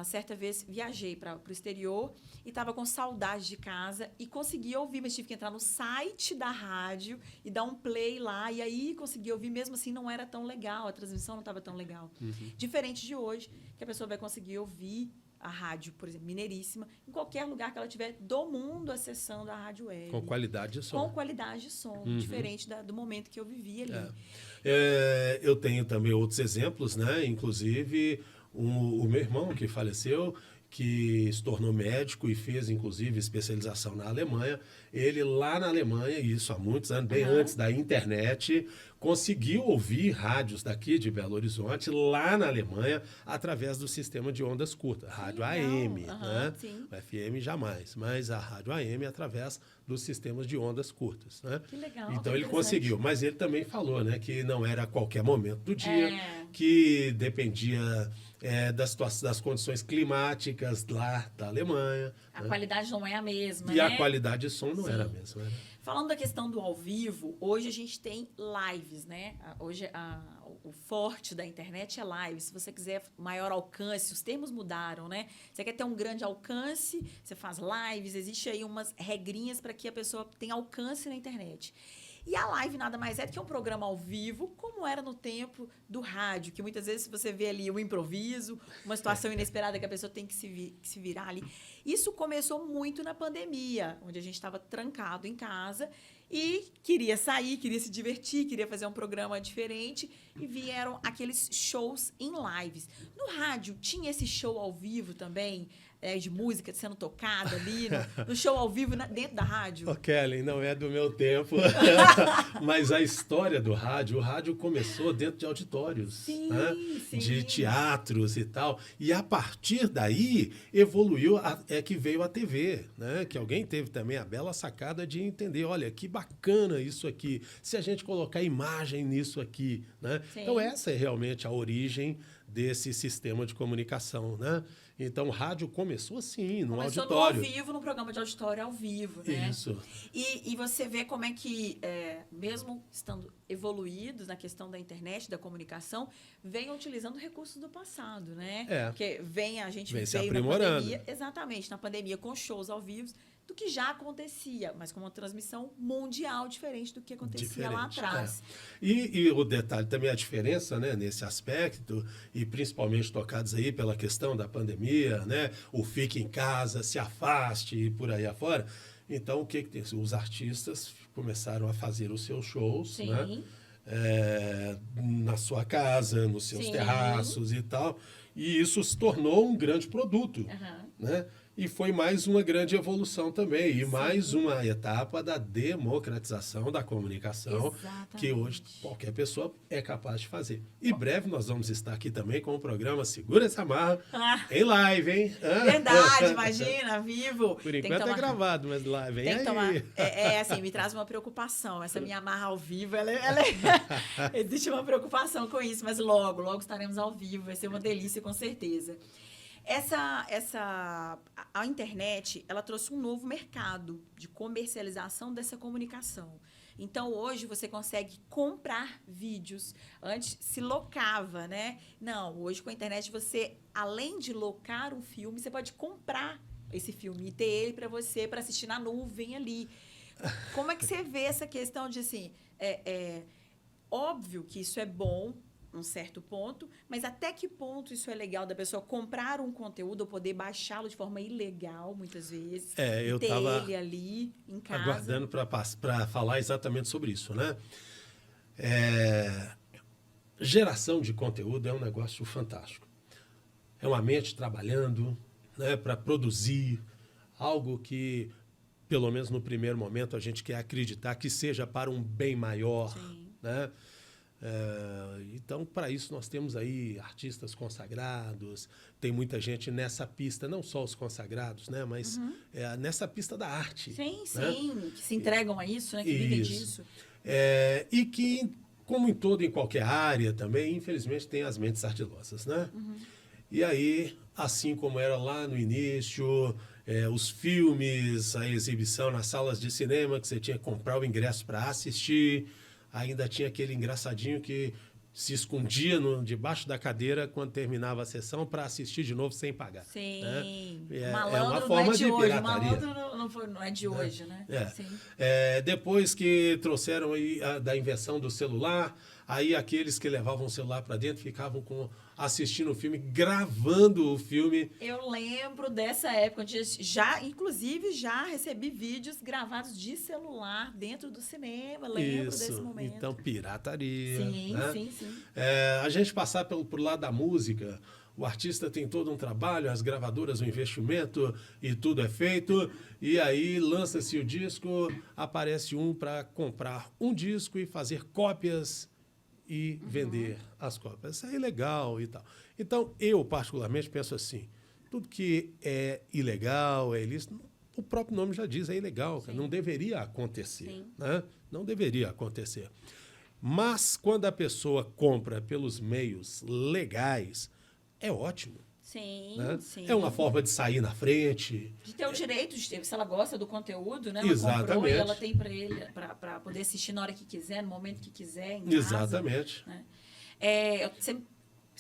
certa vez viajei para o exterior e estava com saudade de casa e consegui ouvir, mas tive que entrar no site da rádio e dar um play lá, e aí consegui ouvir, mesmo assim não era tão legal, a transmissão não estava tão legal. Diferente de hoje, que a pessoa vai conseguir ouvir a rádio, por exemplo, Mineiríssima, em qualquer lugar que ela estiver do mundo acessando a rádio web. Com qualidade de som. Com qualidade de som, diferente do momento que eu vivi ali. Eu tenho também outros exemplos, né? Inclusive... O meu irmão, que faleceu, que se tornou médico e fez, inclusive, especialização na Alemanha. Ele, lá na Alemanha, isso há muitos anos, bem antes da internet, conseguiu ouvir rádios daqui de Belo Horizonte, lá na Alemanha, através do sistema de ondas curtas. Rádio AM, né? Sim. O FM jamais, mas a rádio AM através dos sistemas de ondas curtas, né? Que legal. Então ele conseguiu, mas ele também falou, né, que não era a qualquer momento do dia, que dependia das condições climáticas lá da Alemanha. A qualidade não é a mesma, e né? a qualidade de som não era a mesma. Falando da questão do ao vivo, hoje a gente tem lives, né? Hoje o forte da internet é live. Se você quiser maior alcance, os termos mudaram, né? Você quer ter um grande alcance, você faz lives, existe aí umas regrinhas para que a pessoa tenha alcance na internet. E a live nada mais é do que um programa ao vivo, como era no tempo do rádio, que muitas vezes você vê ali o improviso, uma situação inesperada que a pessoa tem que se virar ali. Isso começou muito na pandemia, onde a gente estava trancado em casa e queria sair, queria se divertir, queria fazer um programa diferente, e vieram aqueles shows em lives. No rádio, tinha esse show ao vivo também, de música sendo tocada ali, no show ao vivo dentro da rádio? Ô, Kelly, não é do meu tempo, mas a história do rádio, o rádio começou dentro de auditórios, Sim, né? sim. De teatros e tal, e a partir daí evoluiu, que veio a TV, né? Que alguém teve também a bela sacada de entender, olha, que bacana isso aqui, se a gente colocar imagem nisso aqui, né? Então essa é realmente a origem desse sistema de comunicação, né? Então, o rádio começou assim, no auditório. Começou no ao vivo, no programa de auditório ao vivo, né? Isso. E você vê como é que, mesmo estando evoluídos na questão da internet, da comunicação, vem utilizando recursos do passado, né? Porque a gente vem se veio aprimorando. na pandemia, exatamente, na pandemia com shows ao vivo, do que já acontecia, mas com uma transmissão mundial diferente do que acontecia lá atrás. E o detalhe também, a diferença, né, nesse aspecto, e principalmente tocados aí pela questão da pandemia, né, o fique em casa, se afaste e por aí afora. Então, o que tem? Os artistas começaram a fazer os seus shows, né, na sua casa, nos seus terraços e tal, e isso se tornou um grande produto, né? E foi mais uma grande evolução também, e mais uma etapa da democratização da comunicação, que hoje qualquer pessoa é capaz de fazer. E breve nós vamos estar aqui também com o programa Segura Essa Marra, em live, hein? Verdade, imagina, vivo. Por enquanto é gravado, mas live, hein? Tem que tomar, assim, me traz uma preocupação, essa minha amarra ao vivo, existe uma preocupação com isso, mas logo estaremos ao vivo, vai ser uma delícia, com certeza. A internet, ela trouxe um novo mercado de comercialização dessa comunicação. Então, hoje, você consegue comprar vídeos. Antes, se locava, né? Não, hoje, com a internet, você, além de locar um filme, você pode comprar esse filme e ter ele para você, para assistir na nuvem ali. Como é que você vê essa questão de, assim, óbvio que isso é bom, um certo ponto, mas até que ponto isso é legal da pessoa comprar um conteúdo ou poder baixá-lo de forma ilegal, muitas vezes, eu ter estava ele ali em casa. Aguardando para falar exatamente sobre isso, né? Geração de conteúdo é um negócio fantástico. É uma mente trabalhando, né, para produzir algo que, pelo menos no primeiro momento, a gente quer acreditar que seja para um bem maior, né? Então, para isso, nós temos aí artistas consagrados, tem muita gente nessa pista, não só os consagrados, né, mas nessa pista da arte. Sim, né? Que se entregam a isso, né, que vivem disso. E que, como em qualquer área também, infelizmente, tem as mentes ardilosas, né? E aí, assim como era lá no início, os filmes, a exibição nas salas de cinema, que você tinha que comprar o ingresso para assistir, ainda tinha aquele engraçadinho que se escondia debaixo da cadeira quando terminava a sessão para assistir de novo sem pagar. Sim. Né? Malandro uma forma de hoje. pirataria. Malandro não é de hoje, né? Sim. Depois que trouxeram aí da invenção do celular, aí aqueles que levavam o celular para dentro ficavam assistindo o filme, gravando o filme. Eu lembro dessa época, onde inclusive, já recebi vídeos gravados de celular dentro do cinema. Lembro desse momento. Então, pirataria. Sim, né? sim. A gente passar por lado da música, o artista tem todo um trabalho, as gravadoras, o investimento e tudo é feito. E aí lança-se o disco, aparece para comprar um disco e fazer cópias e vender as cópias. Isso é ilegal e tal. Então, eu particularmente penso assim, tudo que é ilegal, é ilícito, o próprio nome já diz, é ilegal, não deveria acontecer. Né? Não deveria acontecer. Mas, quando a pessoa compra pelos meios legais, é ótimo. Sim, né? sim. É uma forma de sair na frente. De ter o direito de ter, se ela gosta do conteúdo, né? Ela Exatamente. comprou e ela tem para poder assistir na hora que quiser, no momento que quiser, em casa. Exatamente. Né? Eu sempre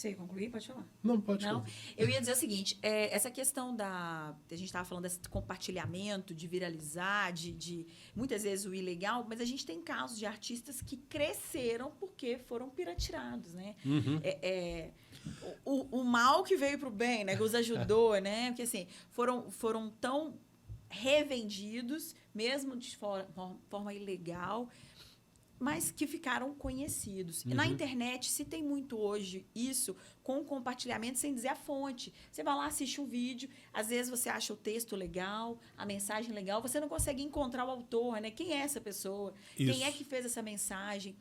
Você ia concluir? Pode falar. Não, pode Não, concluir. eu ia dizer o seguinte, essa questão a gente estava falando desse compartilhamento, de viralizar, de muitas vezes o ilegal, mas a gente tem casos de artistas que cresceram porque foram piratirados, né? Uhum. O mal que veio para o bem, né? Que os ajudou, né? Porque assim, foram tão revendidos, mesmo de forma ilegal, mas que ficaram conhecidos. E na internet se tem muito hoje isso com compartilhamento sem dizer a fonte. Você vai lá, assiste um vídeo, às vezes você acha o texto legal, a mensagem legal, você não consegue encontrar o autor, né? Quem é essa pessoa? Isso. Quem é que fez essa mensagem?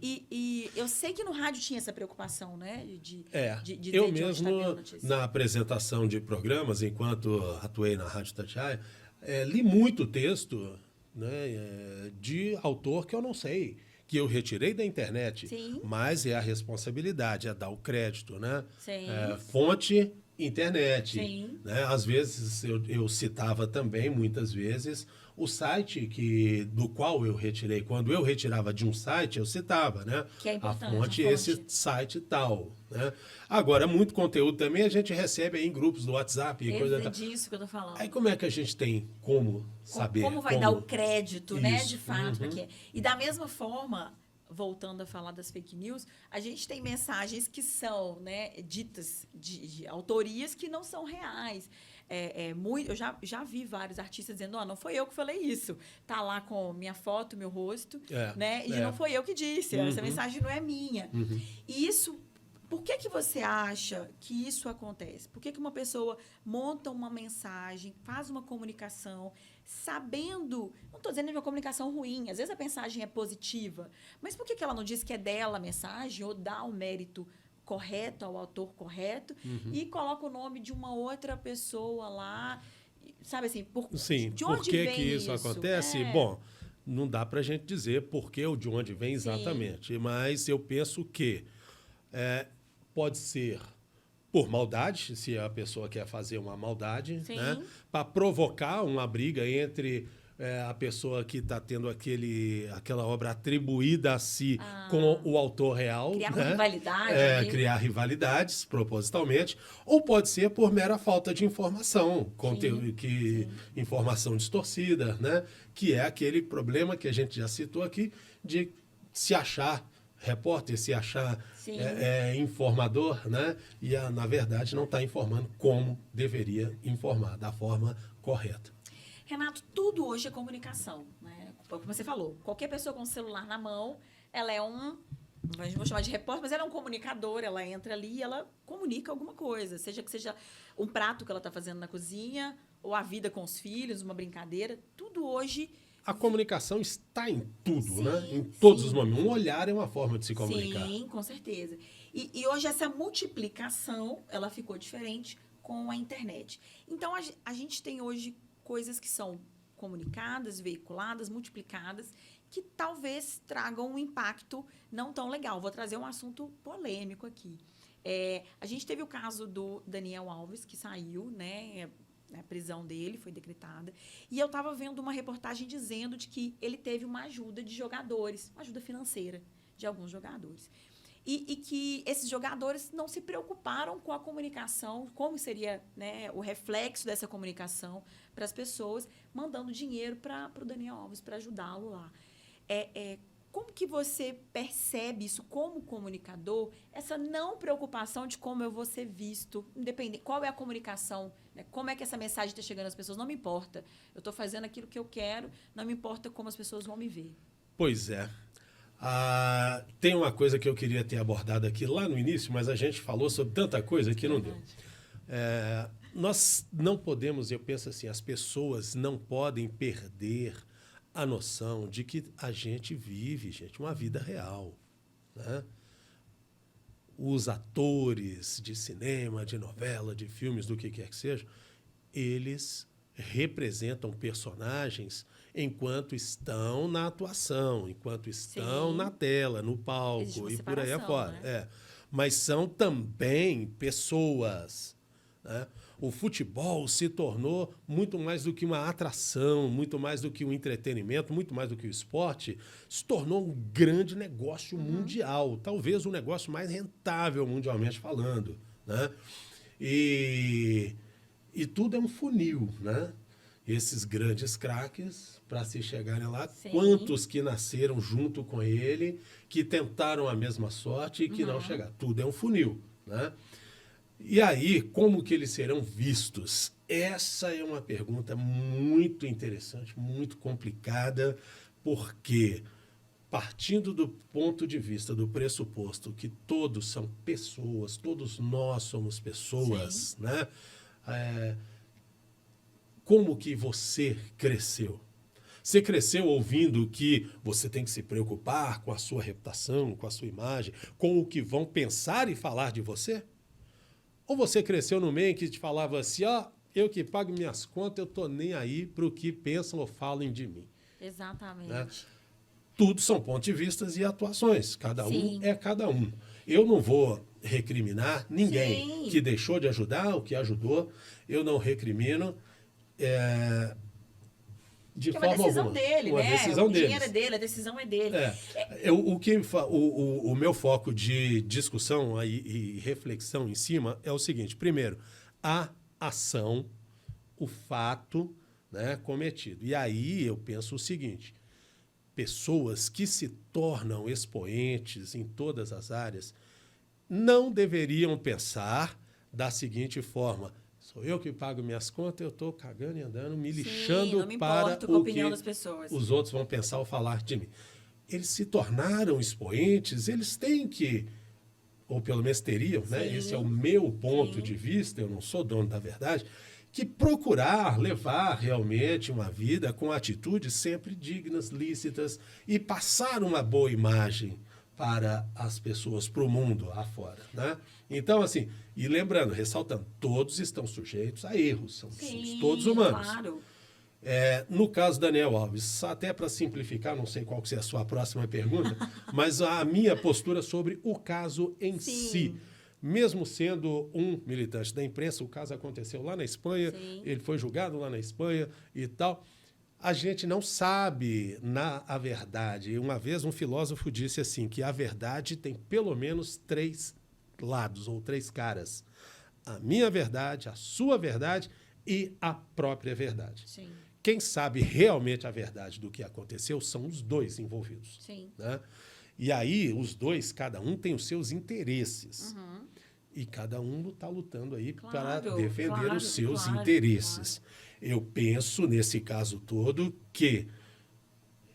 E eu sei que no rádio tinha essa preocupação, né? De eu mesmo, na apresentação de programas, enquanto atuei na Rádio Itatiaia, li muito texto, né, de autor que eu não sei, que eu retirei da internet. Sim. Mas a responsabilidade, é dar o crédito, né? Sim. Fonte, internet. Sim. Né? Às vezes, eu citava também, muitas vezes, o site do qual eu retirei. Quando eu retirava de um site, eu citava, né? Que é importante, a fonte, esse site tal. Né? Agora, muito conteúdo também a gente recebe aí em grupos do WhatsApp. E coisa tal. Disso que eu tô falando. Aí como é que a gente tem como saber? Como vai dar o crédito, Isso. né, de fato. Porque... E da mesma forma, voltando a falar das fake news, a gente tem mensagens que são, né, ditas de autorias que não são reais. Eu já vi vários artistas dizendo, não foi eu que falei isso. Tá lá com minha foto, meu rosto, né? E não foi eu que disse. Essa mensagem não é minha. E isso... Por que você acha que isso acontece? Por que uma pessoa monta uma mensagem, faz uma comunicação, sabendo... Não estou dizendo que é uma comunicação ruim, às vezes a mensagem é positiva, mas por que ela não diz que é dela a mensagem ou dá o mérito correto ao autor correto e coloca o nome de uma outra pessoa lá, sabe assim? Sim, de onde por que vem isso acontece? Bom, não dá para a gente dizer por que ou de onde vem exatamente, mas eu penso que... pode ser por maldade, se a pessoa quer fazer uma maldade, né? Para provocar uma briga entre a pessoa que está tendo aquela obra atribuída a si com o autor real. Criar uma rivalidade. Criar rivalidades, propositalmente. Ou pode ser por mera falta de informação, informação distorcida, né? Que é aquele problema que a gente já citou aqui de se achar repórter, se achar informador, né? E, na verdade, não está informando como deveria informar, da forma correta. Renato, tudo hoje é comunicação, né? Como você falou, qualquer pessoa com o celular na mão, ela é a gente vai chamar de repórter, mas ela é um comunicador, ela entra ali e ela comunica alguma coisa, seja que seja um prato que ela está fazendo na cozinha, ou a vida com os filhos, uma brincadeira, tudo hoje... A comunicação está em tudo, né? Em todos os momentos. Um olhar é uma forma de se comunicar. Sim, com certeza. E hoje essa multiplicação, ela ficou diferente com a internet. Então, a gente tem hoje coisas que são comunicadas, veiculadas, multiplicadas, que talvez tragam um impacto não tão legal. Vou trazer um assunto polêmico aqui. A gente teve o caso do Daniel Alves, que saiu, né? A prisão dele foi decretada. E eu estava vendo uma reportagem dizendo de que ele teve uma ajuda de jogadores, uma ajuda financeira de alguns jogadores. E que esses jogadores não se preocuparam com a comunicação, como seria, né, o reflexo dessa comunicação para as pessoas, mandando dinheiro para o Daniel Alves, para ajudá-lo lá. Como que você percebe isso como comunicador, essa não preocupação de como eu vou ser visto, independente, qual é a comunicação, né? Como é que essa mensagem está chegando às pessoas, não me importa. Eu estou fazendo aquilo que eu quero, não me importa como as pessoas vão me ver. Pois é. Tem uma coisa que eu queria ter abordado aqui lá no início, mas a gente falou sobre tanta coisa que não deu. Nós não podemos, eu penso assim, as pessoas não podem perder a noção de que a gente vive, uma vida real, né? Os atores de cinema, de novela, de filmes, do que quer que seja, eles representam personagens enquanto estão na atuação, enquanto estão na tela, no palco e por aí afora. Né? Mas são também pessoas, né? o futebol se tornou muito mais do que uma atração, muito mais do que um entretenimento, muito mais do que o esporte, se tornou um grande negócio mundial, talvez o negócio mais rentável mundialmente falando, né? E tudo é um funil, né? Esses grandes craques, para se chegarem lá, Sim. quantos que nasceram junto com ele, que tentaram a mesma sorte e que não chegaram. Tudo é um funil, né? E aí, como que eles serão vistos? Essa é uma pergunta muito interessante, muito complicada, porque partindo do ponto de vista do pressuposto que todos são pessoas, todos nós somos pessoas, né? Como que você cresceu? Você cresceu ouvindo que você tem que se preocupar com a sua reputação, com a sua imagem, com o que vão pensar e falar de você? Ou você cresceu no meio que te falava assim, eu que pago minhas contas, eu tô nem aí para o que pensam ou falem de mim. Exatamente. Né? Tudo são pontos de vista e atuações. Cada Sim. um é cada um. Eu não vou recriminar ninguém Sim. que deixou de ajudar, o que ajudou. Eu não recrimino. De Porque é uma forma decisão alguma. dele, Uma né? decisão O dinheiro deles. é dele, a decisão é dele. O meu foco de discussão aí, e reflexão em cima é o seguinte. Primeiro, a ação, o fato, né, cometido. E aí eu penso o seguinte. Pessoas que se tornam expoentes em todas as áreas não deveriam pensar da seguinte forma: sou eu que pago minhas contas, eu estou cagando e andando, me lixando não me para importo com a o opinião que das pessoas. os outros vão pensar ou falar de mim. Eles se tornaram expoentes, eles têm que, ou pelo menos teriam, né? Esse é o meu ponto de vista, eu não sou dono da verdade, que procurar levar realmente uma vida com atitudes sempre dignas, lícitas e passar uma boa imagem para as pessoas, para o mundo afora, né? Então, assim, e lembrando, ressaltando, todos estão sujeitos a erros, somos todos humanos. Claro. No caso Daniel Alves, até para simplificar, não sei qual que é a sua próxima pergunta, mas a minha postura sobre o caso em si. Mesmo sendo um militante da imprensa, o caso aconteceu lá na Espanha, ele foi julgado lá na Espanha e tal. A gente não sabe a verdade. Uma vez um filósofo disse assim, que a verdade tem pelo menos 3 lados ou 3 caras. A minha verdade, a sua verdade e a própria verdade. Sim. Quem sabe realmente a verdade do que aconteceu são os dois envolvidos. Sim. Né? E aí, os dois, cada um tem os seus interesses. E cada um está lutando aí para defender os seus interesses. Claro. Eu penso, nesse caso todo, que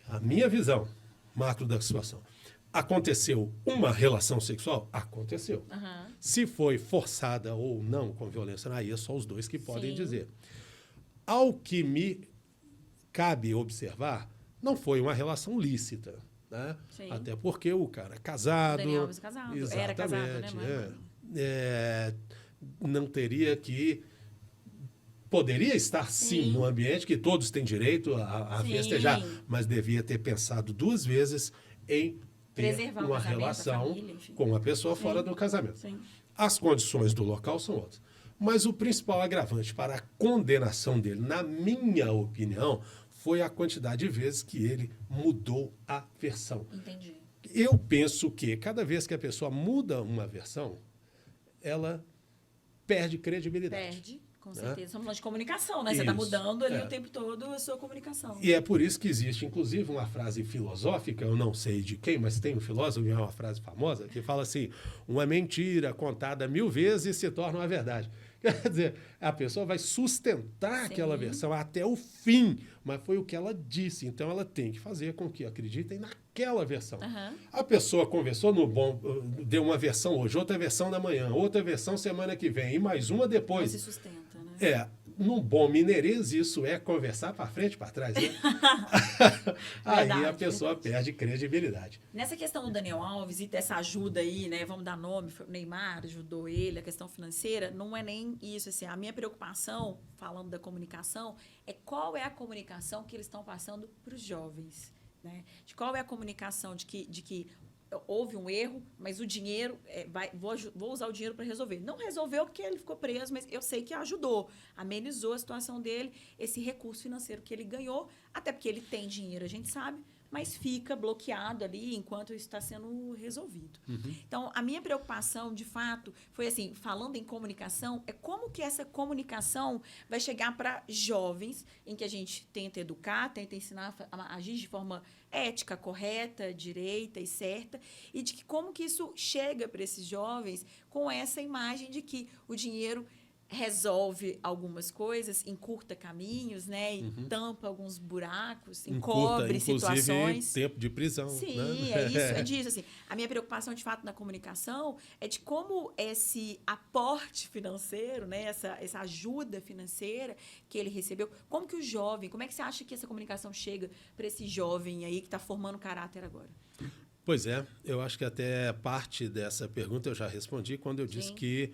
a minha visão macro da situação, aconteceu uma relação sexual? Aconteceu. Se foi forçada ou não com violência, aí é só os dois que podem dizer. Ao que me cabe observar, não foi uma relação lícita. Né? Até porque o cara é casado. Daniel Alves casado. Exatamente. Era casado, né? Não teria que... Poderia estar, sim, num ambiente que todos têm direito a festejar, mas devia ter pensado 2 vezes em ter uma relação família, com uma pessoa fora do casamento. As condições do local são outras. Mas o principal agravante para a condenação dele, na minha opinião, foi a quantidade de vezes que ele mudou a versão. Entendi. Eu penso que cada vez que a pessoa muda uma versão, ela perde credibilidade. Perde, com certeza. Estamos falando de comunicação, né? Você está mudando ali o tempo todo a sua comunicação. E é por isso que existe, inclusive, uma frase filosófica, eu não sei de quem, mas tem um filósofo, é uma frase famosa, que fala assim, uma mentira contada 1000 vezes se torna uma verdade. Quer dizer, a pessoa vai sustentar aquela versão até o fim, mas foi o que ela disse. Então, ela tem que fazer com que acreditem naquela versão. A pessoa conversou no bom, deu uma versão hoje, outra versão da manhã, outra versão semana que vem, e mais uma depois. Não se sustenta, né? Num bom mineirês, isso é conversar para frente e para trás. Né? Aí a pessoa perde credibilidade. Nessa questão do Daniel Alves e dessa ajuda aí, né? Vamos dar nome, o Neymar ajudou ele, a questão financeira, não é nem isso. Assim, a minha preocupação, falando da comunicação, é qual é a comunicação que eles estão passando para os jovens. Né? De qual é a comunicação de que houve um erro, mas o dinheiro, vou usar o dinheiro para resolver. Não resolveu porque ele ficou preso, mas eu sei que ajudou, amenizou a situação dele, esse recurso financeiro que ele ganhou, até porque ele tem dinheiro, a gente sabe, mas fica bloqueado ali enquanto isso está sendo resolvido. Então, a minha preocupação, de fato, foi assim, falando em comunicação, é como que essa comunicação vai chegar para jovens, em que a gente tenta educar, tenta ensinar a agir de forma ética, correta, direita e certa, e de que como que isso chega para esses jovens com essa imagem de que o dinheiro resolve algumas coisas, encurta caminhos, né? E tampa alguns buracos, encobre situações. Tempo de prisão. Sim, né? é isso, é disso. Assim. A minha preocupação, de fato, na comunicação é de como esse aporte financeiro, né? Essa ajuda financeira que ele recebeu, como que o jovem, como é que você acha que essa comunicação chega para esse jovem aí que está formando caráter agora? Pois é, eu acho que até parte dessa pergunta eu já respondi quando eu disse que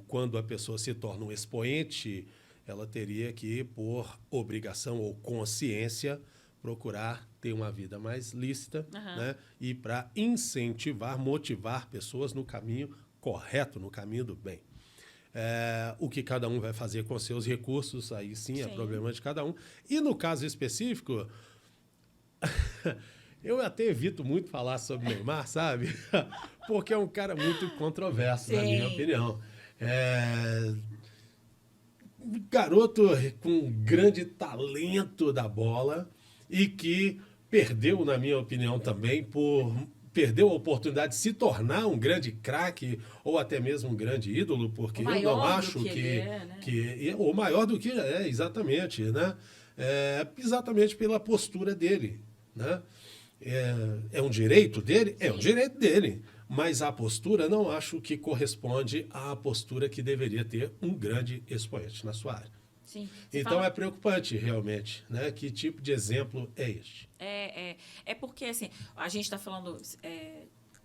quando a pessoa se torna um expoente, ela teria que, por obrigação ou consciência, procurar ter uma vida mais lícita, né? E para incentivar, motivar pessoas no caminho correto, no caminho do bem. O que cada um vai fazer com seus recursos, aí sim é problema de cada um. E no caso específico, eu até evito muito falar sobre Neymar, sabe? Porque é um cara muito controverso, na minha opinião. Um garoto com grande talento da bola e que perdeu, na minha opinião, também perdeu a oportunidade de se tornar um grande craque ou até mesmo um grande ídolo, porque eu não acho ou maior do que exatamente, né? Exatamente pela postura dele, né? É um direito dele? É um direito dele. Mas a postura não acho que corresponde à postura que deveria ter um grande expoente na sua área. Sim. Então é preocupante, realmente, né? Que tipo de exemplo é este? É porque, assim, a gente está falando...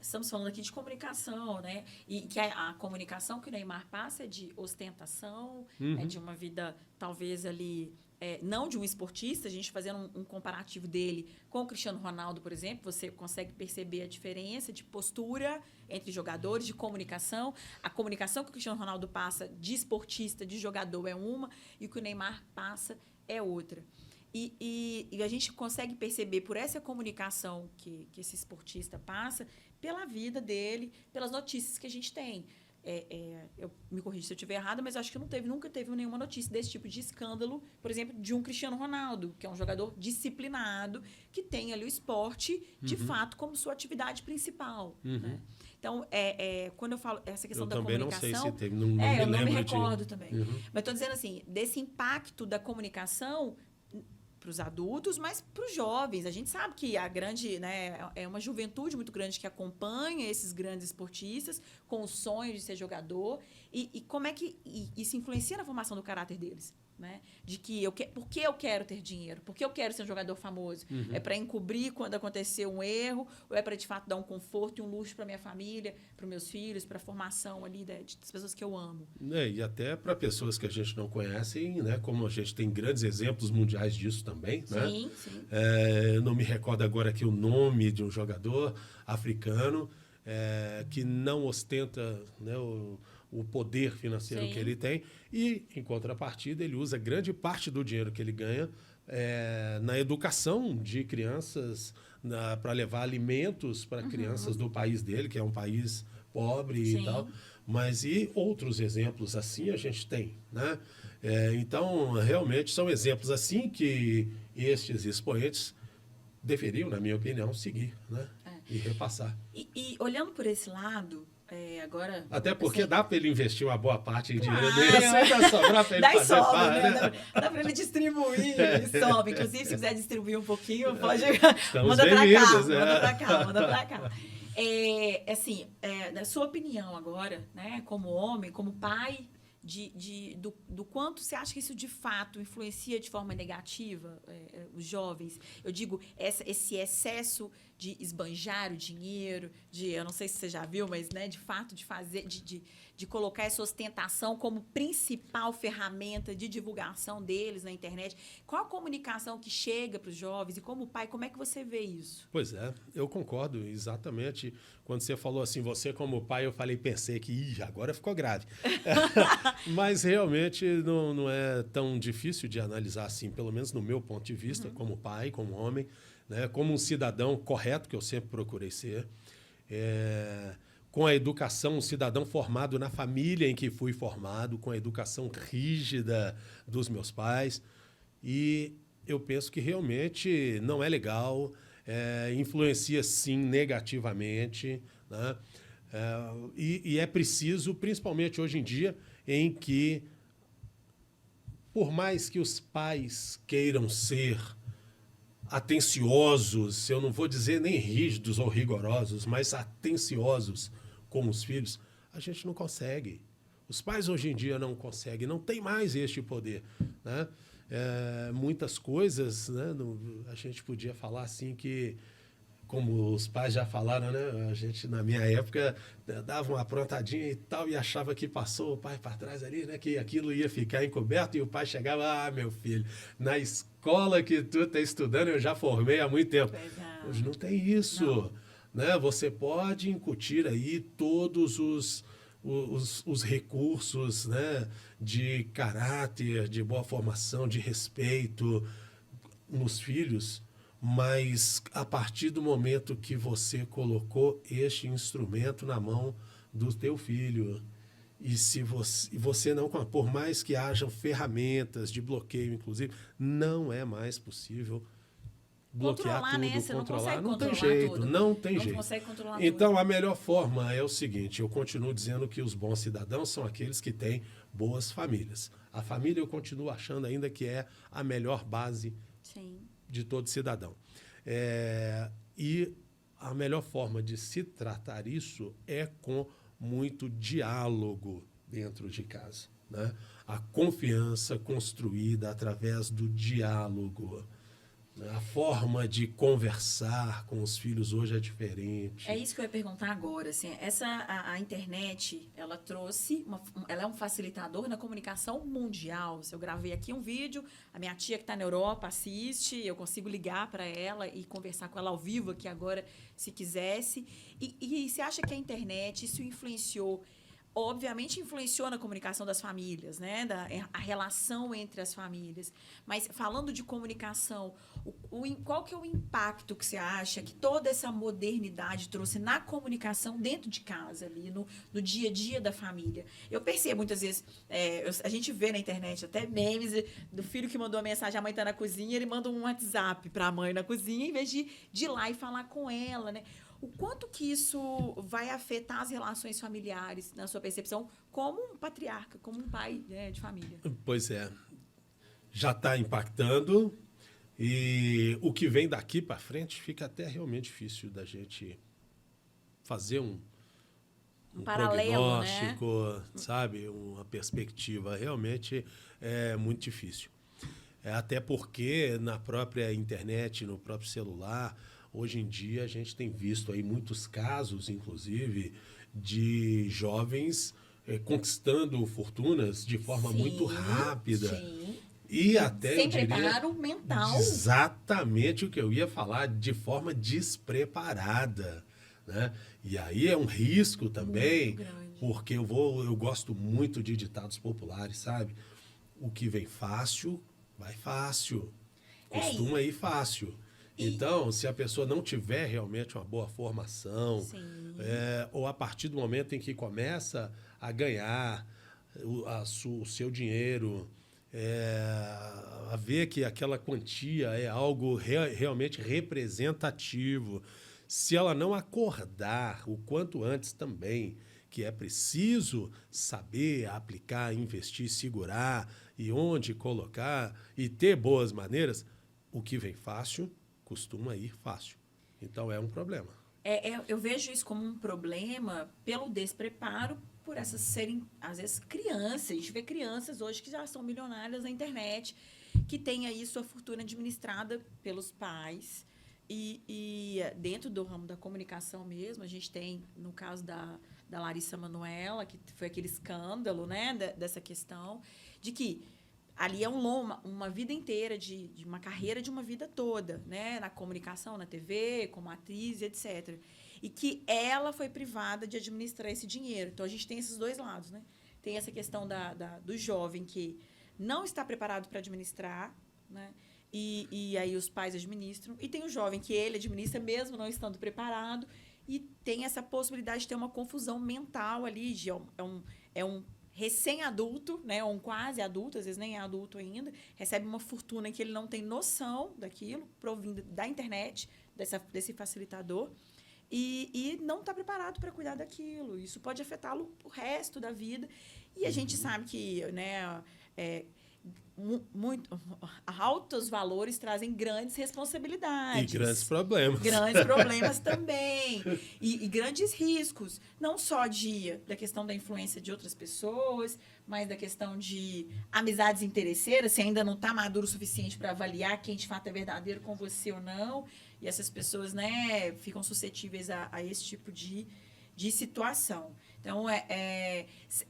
Estamos falando aqui de comunicação, né? E que a comunicação que o Neymar passa é de ostentação, é de uma vida, talvez, ali... não de um esportista, a gente fazendo um comparativo dele com o Cristiano Ronaldo, por exemplo, você consegue perceber a diferença de postura entre jogadores, de comunicação. A comunicação que o Cristiano Ronaldo passa de esportista, de jogador, é uma, e o que o Neymar passa é outra. E a gente consegue perceber por essa comunicação que esse esportista passa, pela vida dele, pelas notícias que a gente tem. Eu me corrijo se eu estiver errada, mas acho que nunca teve nenhuma notícia desse tipo de escândalo, por exemplo, de um Cristiano Ronaldo, que é um jogador disciplinado, que tem ali o esporte, de fato, como sua atividade principal. Né? Então, quando eu falo essa questão da comunicação... Eu também não sei se teve, eu não me recordo também. Mas estou dizendo assim, desse impacto da comunicação para os adultos, mas para os jovens. A gente sabe que a grande, né, é uma juventude muito grande que acompanha esses grandes esportistas com o sonho de ser jogador. E como é que isso influencia na formação do caráter deles? Né? De que por que eu quero ter dinheiro? Por que eu quero ser um jogador famoso? É para encobrir quando aconteceu um erro? Ou é para, de fato, dar um conforto e um luxo para minha família, para os meus filhos, para a formação ali das pessoas que eu amo? E até para pessoas que a gente não conhece, né? Como a gente tem grandes exemplos mundiais disso também. Sim, né? sim. Eu não me recordo agora aqui o nome de um jogador africano que não ostenta, né, o poder financeiro que ele tem e, em contrapartida, ele usa grande parte do dinheiro que ele ganha na educação de crianças, para levar alimentos para crianças do país dele, que é um país pobre e tal. Mas e outros exemplos assim a gente tem, né? Então, realmente, são exemplos assim que estes expoentes deveriam, na minha opinião, seguir, né? E repassar. E olhando por esse lado... agora, até porque assim, dá para ele investir uma boa parte em dinheiro desse, vai sobrar para ele fazer sobra, parte. né? Dá para ele distribuir, sobra. Inclusive, se quiser distribuir um pouquinho, pode... Estamos manda para cá, manda para cá. Assim, na sua opinião agora, né, como homem, como pai, do quanto você acha que isso de fato influencia de forma negativa os jovens? Eu digo, esse excesso de esbanjar o dinheiro, eu não sei se você já viu, mas, né, de fato, de fazer, de colocar essa ostentação como principal ferramenta de divulgação deles na internet. Qual a comunicação que chega para os jovens? E como pai, como é que você vê isso? Pois é, eu concordo exatamente. Quando você falou assim, você como pai, eu pensei que agora ficou grave. Mas realmente não é tão difícil de analisar assim, pelo menos no meu ponto de vista, como pai, como homem, né, como um cidadão correto, que eu sempre procurei ser. Com a educação, um cidadão formado na família em que fui formado, com a educação rígida dos meus pais. E eu penso que realmente não é legal, influencia sim negativamente, né? E é preciso, principalmente hoje em dia, em que, por mais que os pais queiram ser atenciosos, eu não vou dizer nem rígidos ou rigorosos, mas atenciosos com os filhos, a gente não consegue. Os pais hoje em dia não conseguem, não tem mais este poder, né? Muitas coisas, né, a gente podia falar assim que, como os pais já falaram, né, a gente na minha época dava uma aprontadinha e tal e achava que passou o pai para trás ali, né, que aquilo ia ficar encoberto e o pai chegava, meu filho, na escola que tu está estudando eu já formei há muito tempo. Hoje não tem isso. Não. Né? Você pode incutir aí todos os recursos, né, de caráter, de boa formação, de respeito nos filhos, mas a partir do momento que você colocou este instrumento na mão do teu filho, e se você não, por mais que hajam ferramentas de bloqueio, inclusive, não é mais possível bloquear tudo, né? Você controlar, não tem jeito, tudo. não tem jeito. Não consegue controlar então, tudo. A melhor forma é o seguinte, eu continuo dizendo que os bons cidadãos são aqueles que têm boas famílias. A família eu continuo achando ainda que é a melhor base Sim. de todo cidadão. E a melhor forma de se tratar isso é com muito diálogo dentro de casa, né? A confiança construída através do diálogo. A forma de conversar com os filhos hoje é diferente. É isso que eu ia perguntar agora. Assim, a internet, ela trouxe, ela é um facilitador na comunicação mundial. Se eu gravei aqui um vídeo, a minha tia que está na Europa assiste, eu consigo ligar para ela e conversar com ela ao vivo aqui agora, se quisesse. E você acha que a internet, isso influenciou? Obviamente influenciou na comunicação das famílias, né? A relação entre as famílias. Mas falando de comunicação, qual que é o impacto que você acha que toda essa modernidade trouxe na comunicação dentro de casa, ali, no dia a dia da família? Eu percebo muitas vezes, a gente vê na internet até memes do filho que mandou a mensagem, a mãe está na cozinha, ele manda um WhatsApp para a mãe na cozinha, em vez de ir lá e falar com ela, né? O quanto que isso vai afetar as relações familiares, na sua percepção, como um patriarca, como um pai, né, de família? Pois é. Já está impactando e o que vem daqui para frente fica até realmente difícil da gente fazer um paralelo, prognóstico, né? Sabe? Uma perspectiva. Realmente é muito difícil. Até porque na própria internet, no próprio celular, hoje em dia a gente tem visto aí muitos casos, inclusive, de jovens conquistando fortunas de forma muito rápida. Sim. E até, sem preparo mental. Exatamente o que eu ia falar, de forma despreparada, né? E aí é um risco também, porque eu gosto muito de ditados populares, sabe? O que vem fácil, vai fácil. Costuma ir fácil. Então, se a pessoa não tiver realmente uma boa formação, ou a partir do momento em que começa a ganhar o seu dinheiro, a ver que aquela quantia é algo realmente representativo, se ela não acordar o quanto antes também, que é preciso saber aplicar, investir, segurar e onde colocar e ter boas maneiras, o que vem fácil costuma ir fácil. Então, é um problema. Eu vejo isso como um problema pelo despreparo, por essas serem, às vezes, crianças. A gente vê crianças hoje que já são milionárias na internet, que têm aí sua fortuna administrada pelos pais E dentro do ramo da comunicação mesmo, a gente tem, no caso da Larissa Manoela, que foi aquele escândalo, né, dessa questão, de que ali é uma vida inteira, de uma carreira de uma vida toda, né, na comunicação, na TV, como atriz, etc. E que ela foi privada de administrar esse dinheiro. Então, a gente tem esses dois lados, né? Tem essa questão do jovem que não está preparado para administrar, né? E aí os pais administram. E tem o jovem que ele administra mesmo não estando preparado. E tem essa possibilidade de ter uma confusão mental ali. É um recém-adulto, né? Ou um quase adulto, às vezes nem é adulto ainda. Recebe uma fortuna que ele não tem noção daquilo, provindo da internet, desse facilitador. E não está preparado para cuidar daquilo. Isso pode afetá-lo o resto da vida. E a gente sabe que, né, altos valores trazem grandes responsabilidades. E grandes problemas. Grandes problemas também. E grandes riscos. Não só da questão da influência de outras pessoas, mas da questão de amizades interesseiras. Você ainda não está maduro o suficiente para avaliar quem de fato é verdadeiro com você ou não. E essas pessoas, né, ficam suscetíveis a esse tipo de situação. Então, é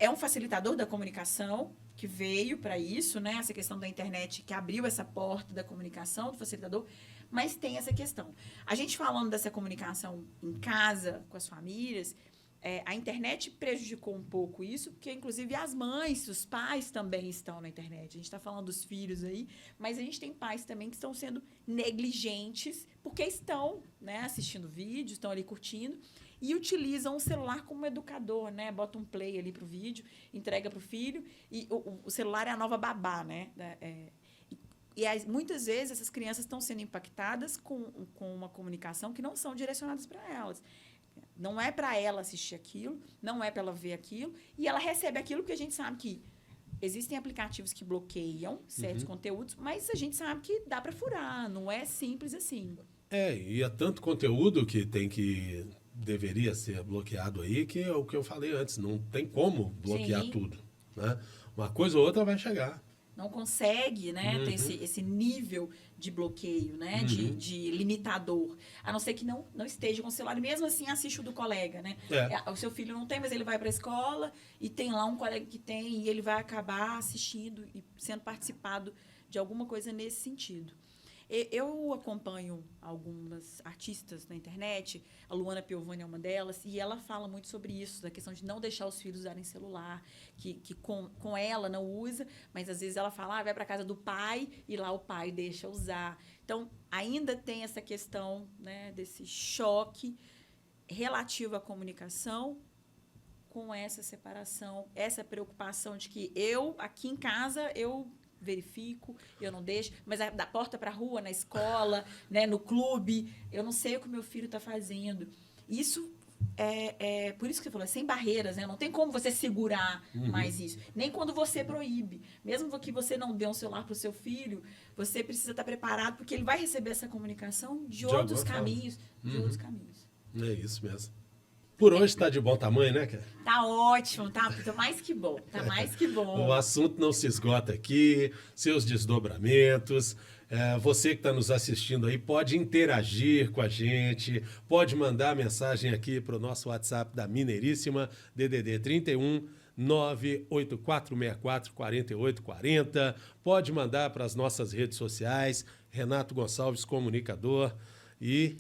um facilitador da comunicação que veio para isso, né? Essa questão da internet que abriu essa porta da comunicação, do facilitador, mas tem essa questão. A gente falando dessa comunicação em casa, com as famílias, a internet prejudicou um pouco isso, porque, inclusive, as mães, os pais também estão na internet. A gente está falando dos filhos aí, mas a gente tem pais também que estão sendo negligentes, porque estão, né, assistindo vídeos, estão ali curtindo, e utilizam o celular como educador, né? Bota um play ali pro vídeo, entrega pro filho, e o celular é a nova babá, né? Muitas vezes essas crianças estão sendo impactadas com uma comunicação que não são direcionadas para elas. Não é para ela assistir aquilo, não é para ela ver aquilo, e ela recebe aquilo porque a gente sabe que existem aplicativos que bloqueiam certos conteúdos, mas a gente sabe que dá para furar, não é simples assim. E é tanto conteúdo que deveria ser bloqueado aí, que é o que eu falei antes, não tem como bloquear tudo, né? Uma coisa ou outra vai chegar. Não consegue, né, ter esse nível de bloqueio, né, de limitador. A não ser que não esteja com o celular. E mesmo assim, assiste o do colega, né? O seu filho não tem, mas ele vai para a escola e tem lá um colega que tem e ele vai acabar assistindo e sendo participado de alguma coisa nesse sentido. Eu acompanho algumas artistas na internet, a Luana Piovani é uma delas, e ela fala muito sobre isso, da questão de não deixar os filhos usarem celular, que com ela não usa, mas às vezes ela fala, vai para casa do pai e lá o pai deixa usar. Então, ainda tem essa questão, né, desse choque relativo à comunicação com essa separação, essa preocupação de que aqui em casa, eu verifico, eu não deixo, mas da porta para a rua, na escola, né, no clube, eu não sei o que o meu filho está fazendo. Isso por isso que você falou, sem barreiras, né? Não tem como você segurar mais isso. Nem quando você proíbe. Mesmo que você não dê um celular para o seu filho, você precisa estar preparado, porque ele vai receber essa comunicação de outros caminhos. De outros caminhos. É isso mesmo. Por hoje está de bom tamanho, né, cara? Tá ótimo, tá mais que bom, tá mais que bom. O assunto não se esgota aqui, seus desdobramentos. Você que está nos assistindo aí pode interagir com a gente, pode mandar mensagem aqui para o nosso WhatsApp da Mineiríssima, DDD 31 98464 4840. Pode mandar para as nossas redes sociais, Renato Gonçalves Comunicador e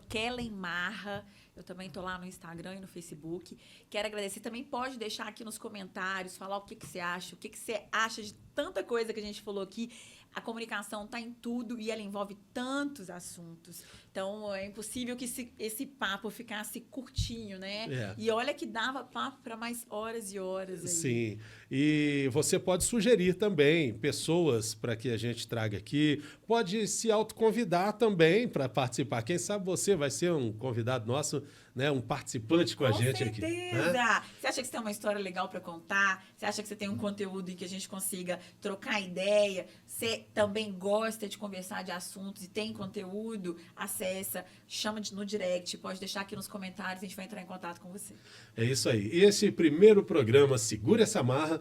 @Kellen Marra. Eu também estou lá no Instagram e no Facebook. Quero agradecer. Também pode deixar aqui nos comentários, falar o que você acha, o que você acha de tanta coisa que a gente falou aqui. A comunicação está em tudo e ela envolve tantos assuntos. Então, é impossível que esse papo ficasse curtinho, né? E olha que dava papo para mais horas e horas aí. Sim. E você pode sugerir também pessoas para que a gente traga aqui. Pode se autoconvidar também para participar. Quem sabe você vai ser um convidado nosso né, um participante com a gente aqui. Com certeza! Você acha que você tem uma história legal para contar? Você acha que você tem um conteúdo em que a gente consiga trocar ideia? Você também gosta de conversar de assuntos e tem conteúdo? Acessa, chama no direct, pode deixar aqui nos comentários, a gente vai entrar em contato com você. É isso aí. E esse primeiro programa, Segura Essa Marra,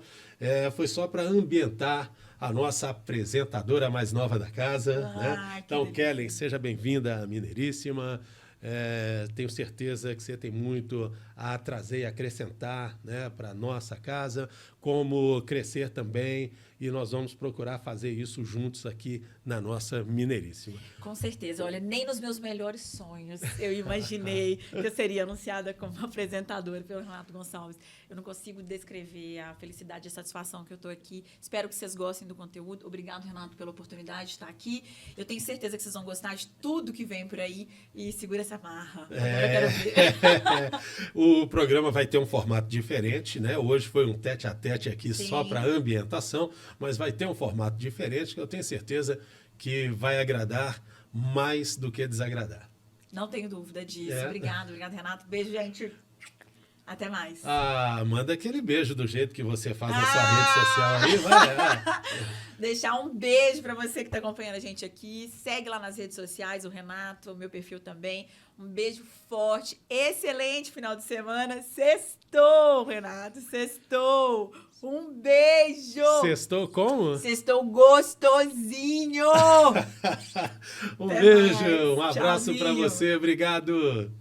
foi só para ambientar a nossa apresentadora mais nova da casa. Né? Então, Kellen, seja bem-vinda à Mineiríssima. Tenho certeza que você tem muito a trazer e acrescentar, né, para a nossa casa, como crescer também, e nós vamos procurar fazer isso juntos aqui na nossa Mineiríssima. Com certeza. Olha, nem nos meus melhores sonhos eu imaginei que eu seria anunciada como apresentadora pelo Renato Gonçalves. Eu não consigo descrever a felicidade e a satisfação que eu estou aqui. Espero que vocês gostem do conteúdo. Obrigado, Renato, pela oportunidade de estar aqui. Eu tenho certeza que vocês vão gostar de tudo que vem por aí e segura essa marra. Agora eu quero ver. O programa vai ter um formato diferente, né? Hoje foi um tete-a-tete aqui. Sim. Só para ambientação, mas vai ter um formato diferente que eu tenho certeza que vai agradar mais do que desagradar. Não tenho dúvida disso. Obrigado, Renato. Beijo, gente. Até mais. Manda aquele beijo do jeito que você faz na sua rede social aí, vai. Deixar um beijo para você que está acompanhando a gente aqui. Segue lá nas redes sociais, o Renato, o meu perfil também. Um beijo forte. Excelente final de semana. Sextou, Renato. Sextou. Um beijo. Sextou como? Sextou gostosinho. Um beijo. Mais. Um abraço para você. Obrigado.